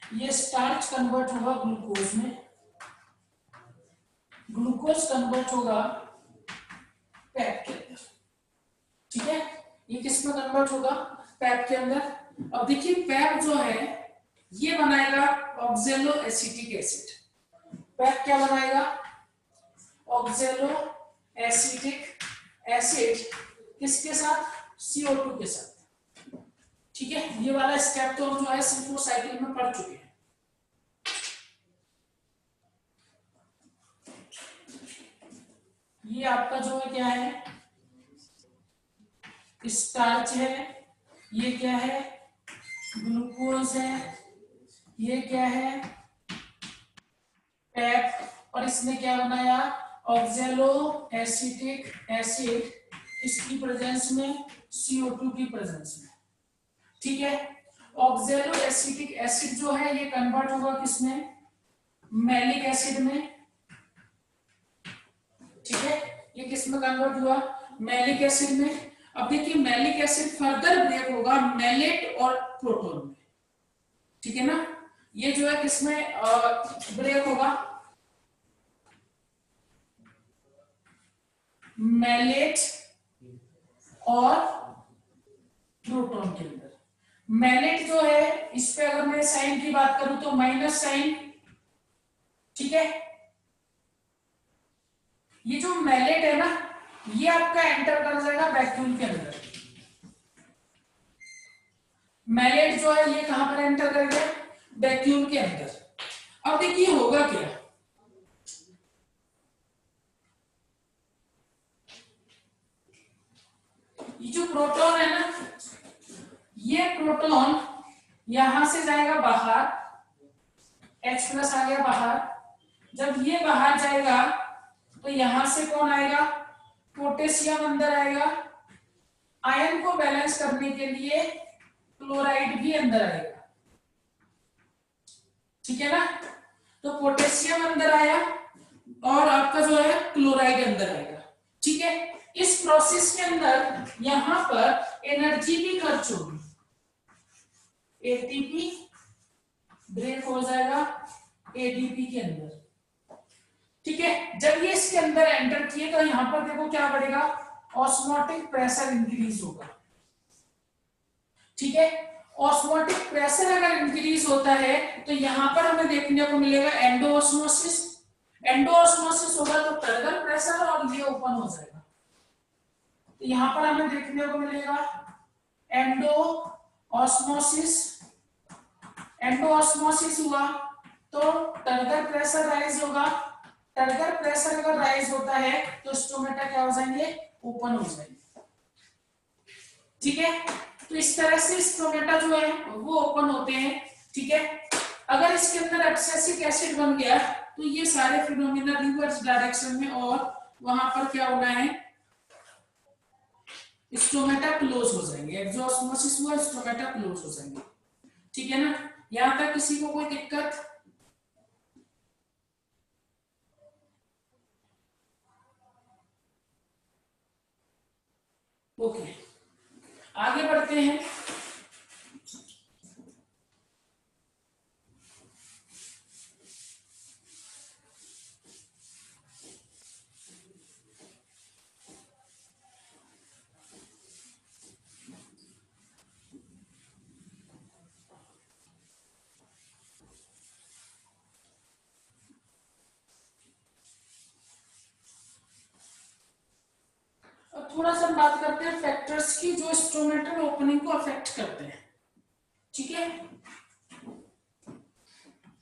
ये स्टार्च कन्वर्ट होगा ग्लूकोज में, ग्लूकोज कन्वर्ट होगा पैप के अंदर, ठीक है, ये किस में कन्वर्ट होगा, पैप के अंदर। अब देखिए पैप जो है ये बनाएगा ऑक्जेलो एसिटिक एसिड, पैप क्या बनाएगा, ऑक्जेलो एसिटिक एसिड, किसके साथ, CO2 के साथ, ठीक है। ये वाला स्टेप तो हम जो है सिंपल साइकिल में पढ़ चुके हैं। ये आपका जो है क्या है, स्टार्च है, ये क्या है, ग्लूकोज है, ये क्या है, पैप, और इसने क्या बनाया, ऑक्जेलो एसिटिक एसिड, इसकी प्रेजेंस में, CO2 की प्रेजेंस में, ठीक है। ऑक्जेलो एसिटिक एसिड जो है ये कन्वर्ट होगा किसमें, मैलिक एसिड में, ठीक है, ये किसमें कन्वर्ट हुआ, मैलिक एसिड में। अब देखिए मैलिक एसिड फर्दर ब्रेक होगा मैलेट और प्रोटोन में, ठीक है ना, ये जो है किसमें ब्रेक होगा, मैलेट और प्रोटॉन के अंदर। मैलेट जो है इस पे अगर मैं साइन की बात करूं तो माइनस साइन, ठीक है, ये जो मैलेट है ना ये आपका एंटर कर जाएगा वैक्यूम के अंदर, मैलेट जो है ये कहां पर एंटर कर गया, वैक्यूम के अंदर। अब देखिए होगा क्या, ये जो प्रोटॉन है ना, ये प्रोटॉन यहां से जाएगा बाहर, H+ आ गया बाहर, जब ये बाहर जाएगा तो यहां से कौन आएगा, पोटेशियम अंदर आएगा, आयन को बैलेंस करने के लिए क्लोराइड भी अंदर आएगा, ठीक है ना, तो पोटेशियम अंदर आया और आपका जो है क्लोराइड अंदर आएगा, ठीक है। इस प्रोसेस के अंदर यहां पर एनर्जी भी खर्च होगी, एटीपी ब्रेक हो जाएगा एडीपी के अंदर, ठीक है। जब ये इसके अंदर एंटर किए तो यहां पर देखो क्या बढ़ेगा, ऑस्मोटिक प्रेशर इंक्रीज होगा, ठीक है। ऑस्मोटिक प्रेशर अगर इंक्रीज होता है तो यहां पर हमें देखने को मिलेगा एंडोऑस्मोसिस, एंडोऑस्मोसिस होगा तो टर्गर प्रेशर और ये ओपन हो जाएगा, तो यहां पर हमें देखने को मिलेगा एंडोऑस्मोसिस, एंडोऑस्मोसिस हुआ तो टर्गर प्रेशर राइज होगा, टर्गर प्रेशर अगर राइज होता है तो स्टोमेटा क्या हो जाएंगे, ओपन हो जाएंगे, ठीक है। तो इस तरह से स्टोमेटा जो है वो ओपन होते हैं, ठीक है। अगर इसके अंदर एब्सिसिक एसिड बन गया तो ये सारे फिनोमिना रिवर्स डायरेक्शन में और वहां पर क्या होना है, स्टोमेटा क्लोज हो जाएंगे, एक्सोस्मोसिस हुआ स्टोमेटा क्लोज हो जाएंगे, ठीक है ना। यहां तक किसी को कोई दिक्कत, ओके आगे बढ़ते हैं। थोड़ा सा बात करते हैं फैक्टर्स की जो स्टोमेटल ओपनिंग को अफेक्ट करते हैं, ठीक है।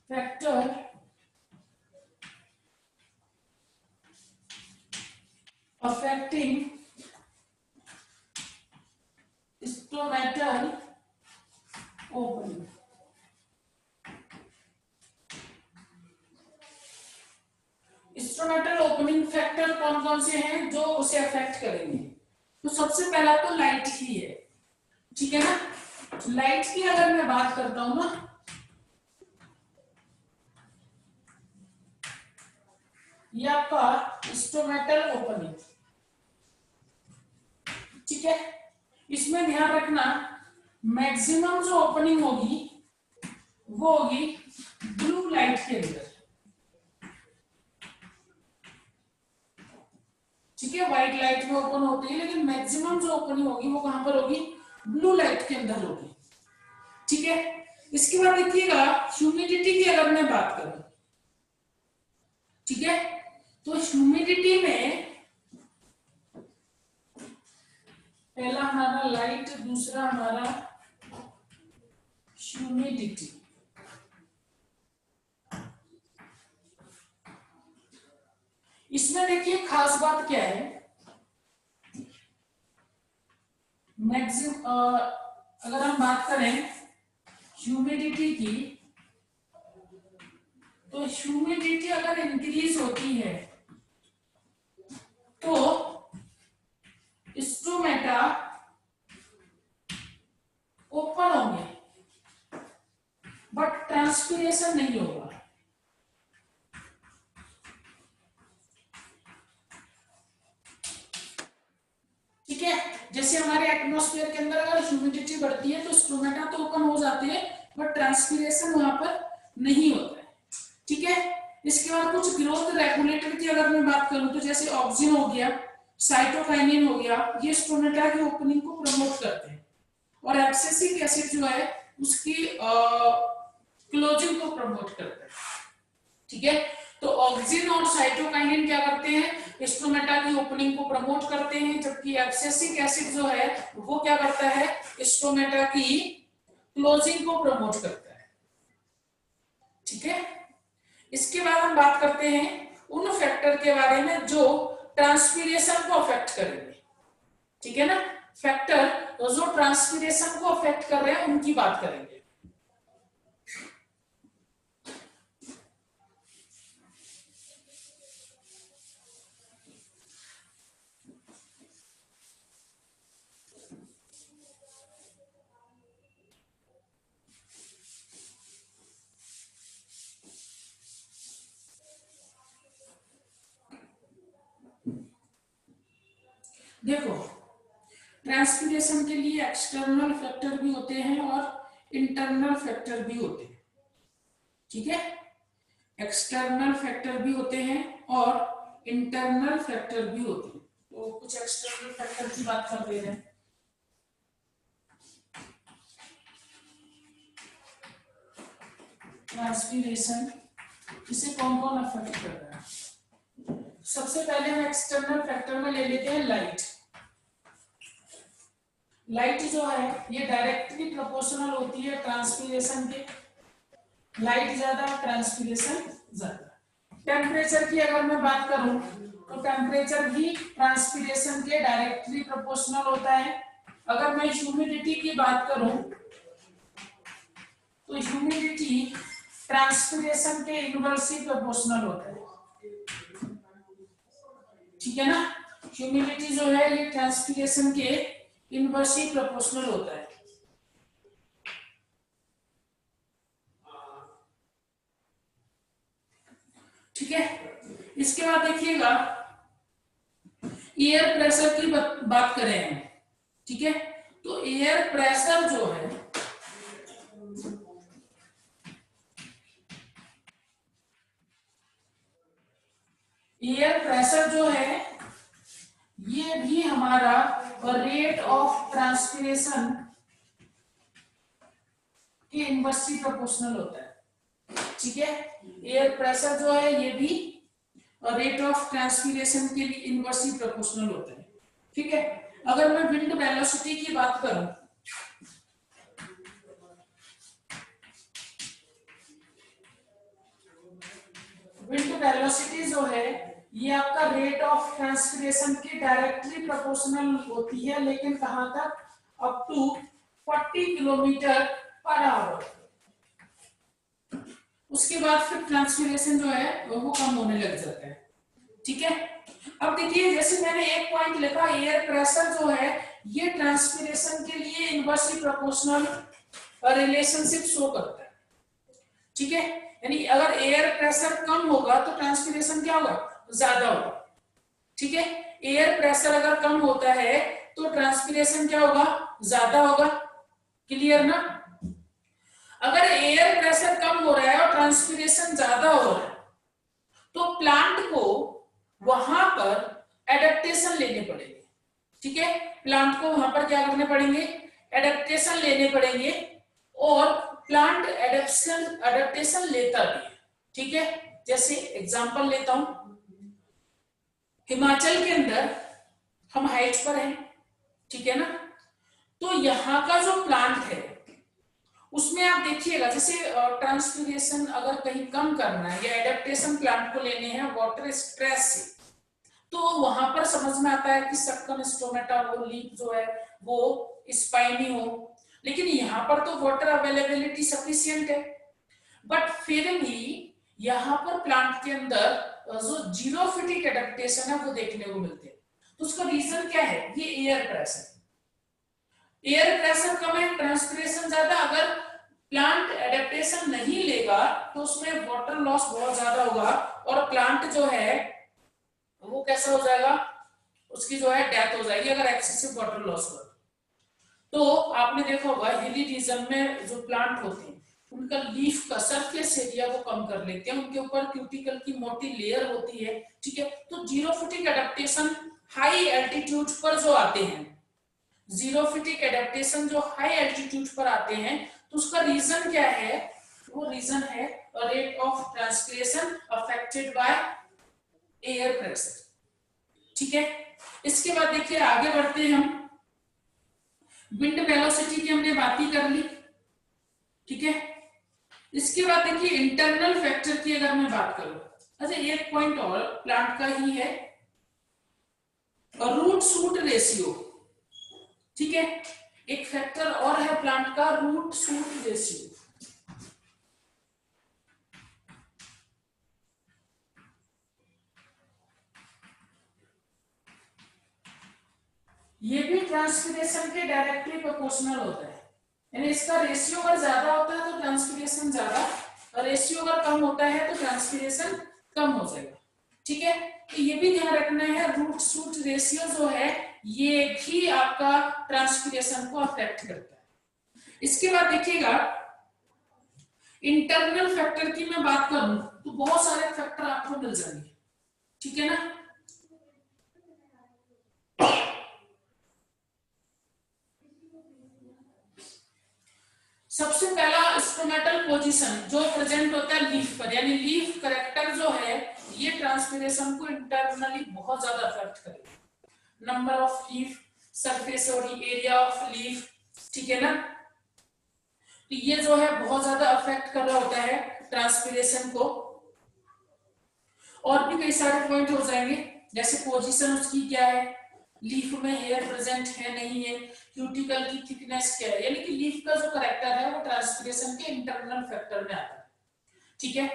Factor affecting stomatal opening factor कौन कौन से हैं जो उसे अफेक्ट करेंगे? तो सबसे पहला तो लाइट ही है, ठीक है ना। लाइट की अगर मैं बात करता हूं ना, ये आपका स्टोमेटल ओपनिंग, ठीक है। इसमें ध्यान रखना मैक्सिमम जो ओपनिंग होगी वो होगी ब्लू लाइट के अंदर, ठीक है। व्हाइट लाइट में ओपन होती है, लेकिन मैक्सिमम जो ओपनिंग होगी वो कहां पर होगी? ब्लू लाइट के अंदर होगी, ठीक है। इसके बाद देखिएगा ह्यूमिडिटी की अगर मैं बात करूं, ठीक है, तो ह्यूमिडिटी में पहला हमारा लाइट, दूसरा हमारा ह्यूमिडिटी। इसमें देखिए खास बात क्या है, मैक्सिमम अगर हम बात करें ह्यूमिडिटी की, तो ह्यूमिडिटी अगर इंक्रीज होती है तो स्टोमेटा ओपन होंगे बट ट्रांसपीरेशन नहीं होगा, ठीक है। जैसे हमारे एटमॉस्फेयर के अंदर अगर ह्यूमिडिटी बढ़ती है तो स्टोमेटा तो ओपन हो जाते हैं बट ट्रांसपीरेशन वहां पर नहीं होता है, ठीक है। इसके बाद कुछ ग्रोथ रेगुलेटर की अगर मैं बात करूं तो जैसे ऑक्सिन हो गया, साइटोकाइनिन हो गया, ये स्टोमेटा की ओपनिंग को प्रमोट करते हैं, और एब्सिसिक एसिड जो है उसकी क्लोजिंग को प्रमोट करता है, ठीक है। तो ऑक्सिन और साइटोकाइनिन क्या करते हैं? स्टोमेटा की ओपनिंग को प्रमोट करते हैं, जबकि एब्सिसिक एसिड जो है वो क्या करता है? स्टोमेटा की क्लोजिंग को प्रमोट करता है, ठीक है। इसके बाद हम बात करते हैं उन फैक्टर के बारे में जो ट्रांसपीरेशन को अफेक्ट करेंगे, ठीक है ना। फैक्टर जो ट्रांसपीरेशन को अफेक्ट कर रहे हैं उनकी बात करेंगे। देखो ट्रांसपीरेशन के लिए एक्सटर्नल फैक्टर भी होते हैं और इंटरनल फैक्टर भी होते हैं, ठीक है। एक्सटर्नल फैक्टर भी होते हैं और इंटरनल फैक्टर भी होते हैं। तो कुछ एक्सटर्नल फैक्टर की बात कर रहे हैं। ट्रांसपीरेशन इसे कौन कौन अफेक्ट कर रहा है? सबसे पहले हम एक्सटर्नल फैक्टर में ले लेते हैं लाइट। लाइट जो है ये डायरेक्टली प्रोपोर्शनल होती है ट्रांसपीरेशन के, लाइट ज्यादा ट्रांसपीरेशन ज्यादा। टेम्परेचर की अगर मैं बात करूं तो टेम्परेचर भी ट्रांसपीरेशन के डायरेक्टली प्रोपोर्शनल होता है। अगर मैं ह्यूमिडिटी की बात करूं तो ह्यूमिडिटी ट्रांसपीरेशन के इनवर्सली प्रोपोर्शनल होता है, ठीक है ना। ह्यूमिडिटी जो है ये ट्रांसपीरेशन के इनवर्सली प्रोपोर्शनल होता है, ठीक है। इसके बाद देखिएगा एयर प्रेशर की बात करें हम, ठीक है। तो एयर प्रेशर जो है ये भी हमारा रेट ऑफ ट्रांसपीरेशन के इनवर्सली प्रोपोर्शनल होता है, ठीक है। एयर प्रेशर जो है ये भी रेट ऑफ ट्रांसपीरेशन के लिए इनवर्सली प्रोपोर्शनल होता है, ठीक है। अगर मैं विंड वेलोसिटी की बात करूं, विंड वेलोसिटी जो है ये आपका रेट ऑफ ट्रांसपीरेशन के डायरेक्टली प्रोपोर्शनल होती है, लेकिन कहां तक? Up to 40 kilometre per hour. उसके बाद फिर ट्रांसपीरेशन जो है वो कम होने लग जाता है, ठीक है। अब देखिए जैसे मैंने एक पॉइंट लिखा, एयर प्रेशर जो है ये ट्रांसपीरेशन के लिए इनवर्सली प्रोपोर्शनल रिलेशनशिप शो करता है। ठीक है, यानी अगर एयर प्रेशर कम होगा तो ट्रांसपीरेशन क्या होगा, ज्यादा होगा। ठीक है, एयर प्रेशर अगर कम होता है तो ट्रांसपीरेशन क्या होगा, ज्यादा होगा। क्लियर ना। अगर एयर प्रेशर कम हो रहा है और ट्रांसपीरेशन ज्यादा हो रहा है तो प्लांट को वहां पर एडेप्टेशन लेने पड़ेंगे। ठीक है, प्लांट को वहां पर क्या करने पड़ेंगे, एडेप्टेशन लेने पड़ेंगे, और प्लांट एडेप्टेशन लेता भी है। ठीक है, जैसे एग्जांपल लेता हूं, हिमाचल के अंदर हम हाइट पर हैं, ठीक है ना, तो यहाँ का जो प्लांट है उसमें आप देखिएगा जैसे ट्रांसपीरेशन अगर कहीं कम करना है या एडेप्टेशन प्लांट को लेने हैं वाटर स्ट्रेस से, तो वहां पर समझ में आता है कि सक्कन स्टोमेटा वो लीफ जो है वो स्पाइनी हो, लेकिन यहाँ पर तो वाटर अवेलेबिलिटी सफिशिएंट है। बट फिर भी यहाँ पर प्लांट के अंदर जो जीरोफिटिक एडेप्टेशन है वो देखने को मिलते हैं। तो उसका रीजन क्या है, ये एयर प्रेशर। एयर प्रेशर कम है, ट्रांसपीरेशन ज्यादा। अगर प्लांट एडेप्टेशन नहीं लेगा तो उसमें वाटर लॉस बहुत ज्यादा होगा और प्लांट जो है वो कैसा हो जाएगा, उसकी जो है डेथ हो जाएगी अगर एक्सेसिव वाटर लॉस हो। तो आपने देखा होगा हिली रीजन में जो प्लांट होते हैं उनका लीफ का सरफेस एरिया को कम कर लेते हैं, उनके ऊपर क्यूटिकल की मोटी लेयर होती है। ठीक है, तो जीरोफिटिक एडेप्टेशन हाई एल्टीट्यूड पर जो आते हैं, जीरोफिटिक एडेप्टेशन जो हाई एल्टीट्यूड पर आते हैं, तो उसका रीजन क्या है, वो रीजन है rate of transpiration affected by air pressure. ठीक है, इसके बाद देखिए आगे बढ़ते हैं हम, विंड वेलोसिटी की हमने बात ही कर ली। ठीक है, इसके बाद देखिए इंटरनल फैक्टर की अगर मैं बात करूं, अच्छा एक पॉइंट और प्लांट का ही है, रूट शूट रेशियो। ठीक है, एक फैक्टर और है प्लांट का, रूट शूट रेशियो। ये भी ट्रांसपीरेशन के डायरेक्टली प्रोपोर्शनल होता है, यानी इसका रेशियो अगर ज्यादा होता है तो ट्रांसपीरेशन ज्यादा, और रेशियो अगर कम होता है तो ट्रांसपीरेशन कम हो जाएगा। ठीक है, तो ये भी ध्यान रखना है, रूट शूट रेशियो जो है ये भी आपका ट्रांसपीरेशन को अफेक्ट करता है। इसके बाद देखिएगा इंटरनल फैक्टर की मैं बात करूं तो बहुत सारे फैक्टर आपको मिल जाएंगे। ठीक है ना, सबसे पहला स्टोमेटल पोजीशन जो प्रेजेंट होता है लीफ पर, यानी लीफ करेक्टर जो है ये ट्रांसपीरेशन को इंटरनली बहुत ज्यादा अफेक्ट करेगा। Number of leaf, surface area of leaf, ठीक है ना, तो ये जो है बहुत ज्यादा अफेक्ट कर रहा होता है ट्रांसपीरेशन को। और भी कई सारे पॉइंट हो जाएंगे, जैसे पोजीशन उसकी क्या है, लीफ में हेयर प्रेजेंट है नहीं है, क्यूटिकल की थिकनेस क्या है, यानी कि लीफ का जो करेक्टर है वो ट्रांसपीरेशन के इंटरनल फैक्टर में आता है। ठीक है,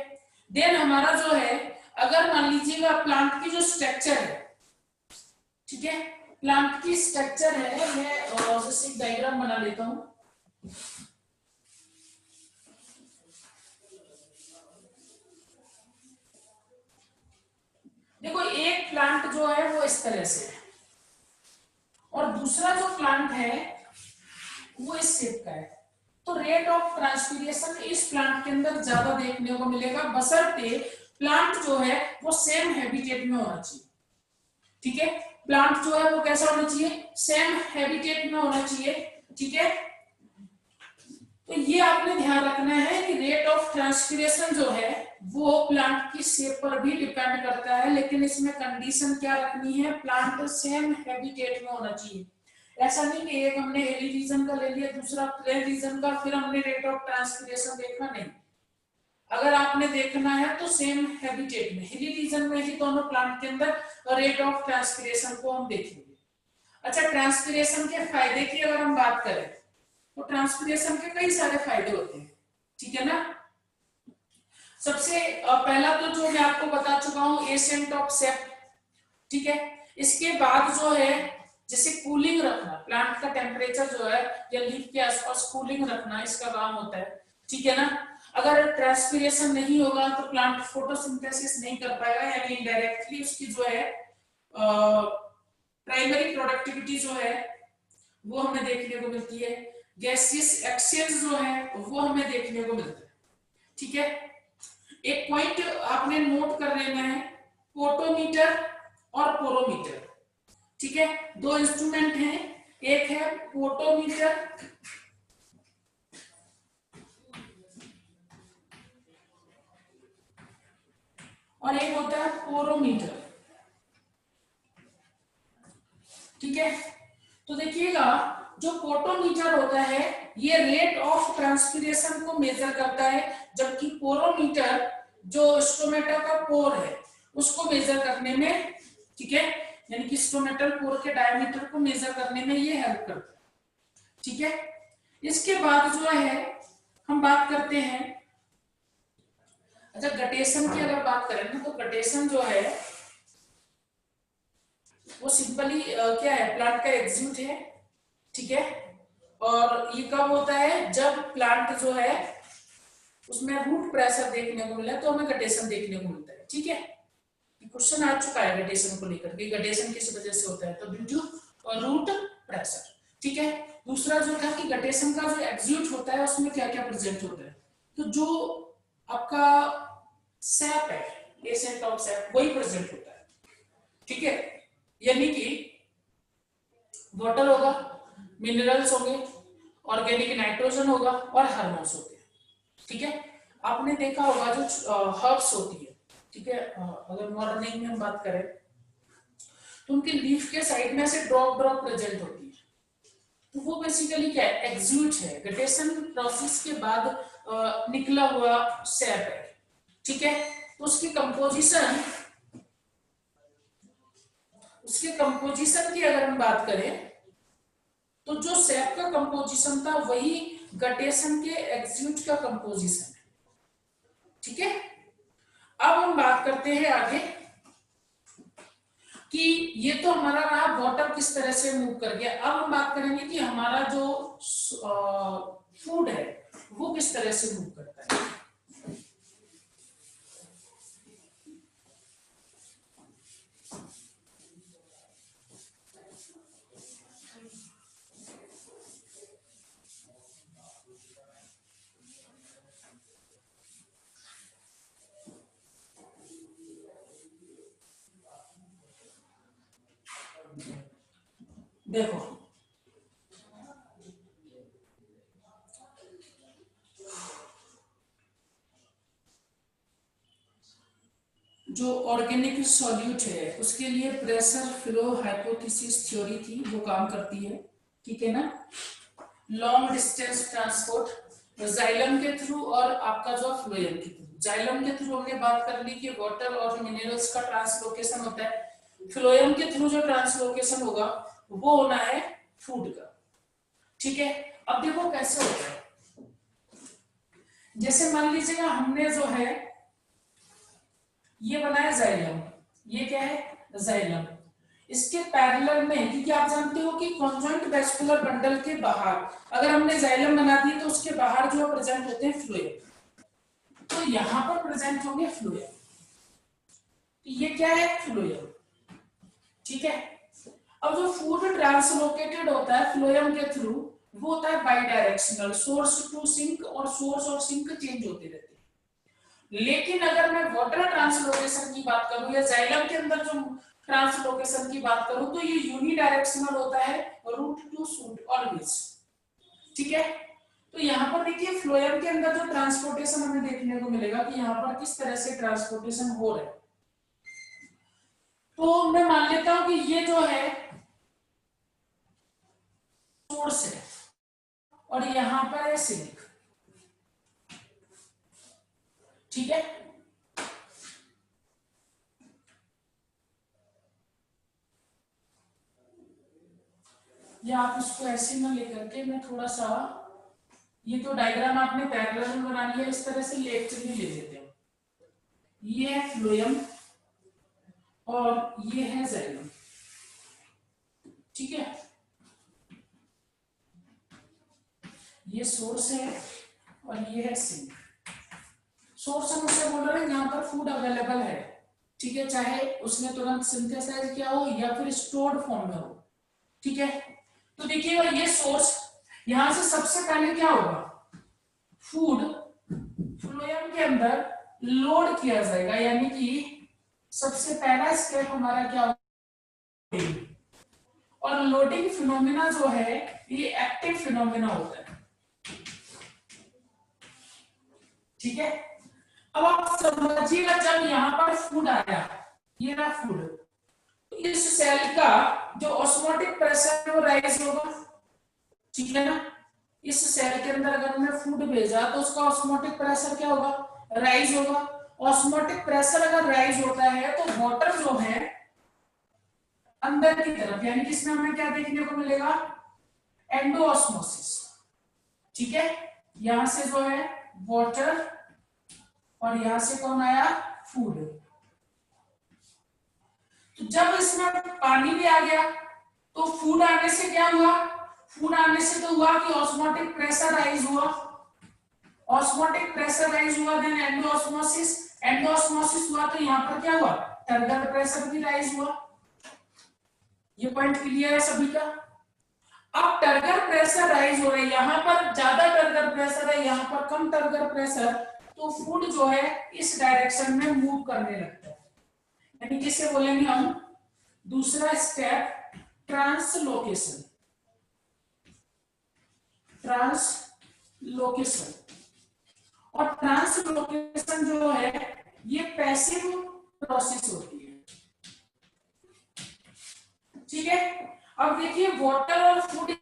देन हमारा जो है अगर मान लीजिएगा प्लांट की जो स्ट्रक्चर है, ठीक है, प्लांट की स्ट्रक्चर है, मैं जैसे एक डायग्राम बना लेता हूं। देखो एक प्लांट जो है वो इस तरह से है और दूसरा जो प्लांट है वो इस शेप का है, तो रेट ऑफ ट्रांसपीरेशन इस प्लांट के अंदर ज्यादा देखने को मिलेगा, बशर्ते प्लांट जो है वो सेम हैबिटेट में होना चाहिए। ठीक है, प्लांट जो है वो कैसा होना चाहिए, सेम हैबिटेट में होना चाहिए। ठीक है, तो ये आपने ध्यान रखना है कि रेट ऑफ ट्रांसपीरेशन जो है वो प्लांट की शेप पर भी डिपेंड करता है, लेकिन इसमें कंडीशन क्या रखनी है, प्लांट सेम हैबिटेट में होना चाहिए। ऐसा नहीं कि एक हमने हिली रीजन का ले लिया दूसरा प्लेन रीजन का फिर हमने रेट ऑफ ट्रांसपीरेशन देखा, नहीं। अगर आपने देखना है तो सेम हैबिटेट में हिली रीजन में ही दोनों प्लांट के अंदर रेट ऑफ ट्रांसपीरेशन को हम देखेंगे। अच्छा, ट्रांसपीरेशन के फायदे की अगर हम बात करें तो ट्रांसपीरेशन के कई सारे फायदे होते हैं। ठीक है ना, सबसे पहला तो जो मैं आपको बता चुका हूं एसेंट ऑफ ठीक है। इसके बाद जो है जैसे कूलिंग रखना, प्लांट का टेम्परेचर जो है या लीफ के आसपास कूलिंग रखना इसका काम होता है, ठीक है ना। अगर ट्रांसपीरेशन नहीं होगा तो प्लांट फोटोसिंथेसिस नहीं कर पाएगा, यानी इनडायरेक्टली उसकी जो है प्राइमरी प्रोडक्टिविटी जो है वो हमें देखने को मिलती है। गैसियस एक्सचेंज जो है वो हमें देखने को मिलता है, ठीक है। एक पॉइंट आपने नोट कर लेना है, पोटोमीटर और पोरोमीटर, ठीक है। दो इंस्ट्रूमेंट हैं, एक है पोटोमीटर और एक होता है पोरोमीटर, ठीक है। तो देखिएगा जो पोटोमीटर होता है ये रेट ऑफ ट्रांसपीरेशन को मेजर करता है, जबकि पोरोमीटर जो स्टोमेटा का पोर है उसको मेजर करने में, ठीक है, यानी कि स्टोमेटल पोर के डायमीटर को मेजर करने में ये हेल्प करता है, ठीक है। इसके बाद जो है हम बात करते हैं, अच्छा गटेशन की अगर बात करें ना तो गटेशन जो है वो सिंपली क्या है, प्लांट का एग्जीट है, ठीक है। और ये कब होता है, जब प्लांट जो है उसमें रूट प्रेशर देखने को मिला तो हमें गटेशन देखने को मिलता है, ठीक है। क्वेश्चन आ चुका है गटेशन को लेकर के, गटेशन किस वजह से होता है, तो ड्यू टू रूट प्रेशर, ठीक है। दूसरा जो था कि गटेशन का जो एग्जीट होता है उसमें क्या क्या प्रेजेंट होता है, तो जो आपका सैप है, एसेंट ऑफ सैप वही प्रेजेंट होता है, ठीक है। यानी कि वाटर होगा, मिनरल्स होंगे, ऑर्गेनिक नाइट्रोजन होगा और हार्मोन्स होते हैं, ठीक है। आपने देखा होगा जो हर्ब्स होती है, ठीक है, अगर मॉर्निंग में हम बात करें तो उनके लीफ के साइड में से ड्रॉप ड्रॉप प्रेजेंट होती है, तो वो बेसिकली क्या है, एक्सूट है, गटेशन प्रोसेस के बाद निकला हुआ सैप है, ठीक है। तो उसके कंपोजिशन की अगर हम बात करें तो जो सैप का कंपोजिशन था वही गटेशन के एक्सूट का कंपोजिशन है, ठीक है। अब हम बात करते हैं आगे कि ये तो हमारा रहा वाटर किस तरह से मूव कर गया। अब हम बात करेंगे कि हमारा जो फूड है वो किस तरह से मूव करता है। देखो जो ऑर्गेनिक सॉल्यूट है उसके लिए प्रेशर फ्लो हाइपोथेसिस थ्योरी थी, वो काम करती है, ठीक है ना। लॉन्ग डिस्टेंस ट्रांसपोर्ट जाइलम के थ्रू और आपका जो फ्लोएम के थ्रू, जाइलम के थ्रू हमने बात कर ली कि वाटर और मिनरल्स का ट्रांसलोकेशन होता है, फ्लोएम के थ्रू जो ट्रांसलोकेशन होगा वो होना है फूड का, ठीक है। अब देखो कैसे होता है, जैसे मान लीजिएगा हमने जो है ये बनाया जाइलम, ये क्या है जाइलम, इसके पैरेलल में, क्योंकि आप जानते हो कि कॉन्जॉइंट वेस्कुलर बंडल के बाहर अगर हमने जाइलम बना दी तो उसके बाहर जो प्रेजेंट होते हैं फ्लोएम, तो यहां पर प्रेजेंट होंगे फ्लोएम, ये क्या है फ्लोएम, ठीक है। अब जो फूड ट्रांसलोकेटेड होता है फ्लोएम के थ्रू वो होता है bidirectional, source to sink और सोर्स और सिंक चेंज होते रहते हैं। लेकिन अगर मैं वाटर ट्रांसलोकेशन की बात करूं या जाइलम के अंदर जो ट्रांसलोकेशन की बात करूं तो ये यूनिडायरेक्शनल होता है, रूट टू शूट ऑलवेज, ठीक है। तो यहाँ पर देखिए फ्लोएम के अंदर जो ट्रांसपोर्टेशन हमें देखने को मिलेगा कि यहाँ पर किस तरह से ट्रांसपोर्टेशन हो रहा है। तो मैं मान लेता हूं कि ये जो है सोर्स है और यहां पर है सिंक, ठीक है। या आप इसको ऐसे ना लेकर के मैं थोड़ा सा, ये तो डायग्राम आपने पैरेलल में बना लिया, इस तरह से लेफ्ट में ले लेते हैं, ये है फ्लोएम और ये है जाइलम। ठीक है, ये सोर्स है और ये है सिंक। सोर्स हम उससे बोल रहे हैं यहाँ पर फूड अवेलेबल है, ठीक है, चाहे उसने तुरंत सिंथेसाइज किया हो या फिर स्टोर्ड फॉर्म में हो। ठीक है, तो देखिएगा ये सोर्स, यहां से सबसे पहले क्या होगा, फूड फ्लोएम के अंदर लोड किया जाएगा, यानी कि सबसे पहला स्टेप हमारा क्या होगा, और लोडिंग फिनोमिना जो है ये एक्टिव फिनोमिना होता है। ठीक है, अब आप समझिएगा जब यहां पर फूड आया, ये ना फूड, तो इस सेल का जो ऑस्मोटिक प्रेशर है वो राइज होगा। ठीक है ना, इस सेल के अंदर अगर हमने फूड भेजा तो उसका ऑस्मोटिक प्रेशर क्या होगा, राइज होगा। ऑस्मोटिक प्रेशर अगर राइज होता है तो वाटर जो है अंदर की तरफ, यानी कि इसमें हमें क्या देखने को मिलेगा, एंडोऑस्मोसिस। ठीक है, यहां से जो है वाटर और यहां से कौन आया, फूड। तो जब इसमें पानी भी आ गया तो फूड आने से क्या हुआ, फूड आने से तो हुआ कि ऑस्मोटिक प्रेशर राइज हुआ, ऑस्मोटिक प्रेशर राइज हुआ, देन एंडोऑस्मोसिस, एंडोऑस्मोसिस हुआ तो यहां पर क्या हुआ, टर्गर प्रेशर भी राइज हुआ। ये पॉइंट क्लियर है सभी का। अब टर्गर प्रेशर राइज हो रहा है, यहां पर ज्यादा टर्गर प्रेशर है, यहां पर कम टर्गर प्रेशर, तो फूड जो है इस डायरेक्शन में मूव करने लगता है, यानी किसे बोलेंगे हम, दूसरा स्टेप ट्रांसलोकेशन। ट्रांसलोकेशन, और ट्रांसलोकेशन जो है ये पैसिव प्रोसेस होती है। ठीक है, अब देखिए वाटर और फूड,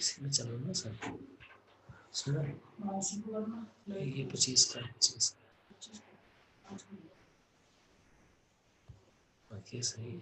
इसी में चलो ना सर, सुनो ये 25 का 25 बाकी सही है।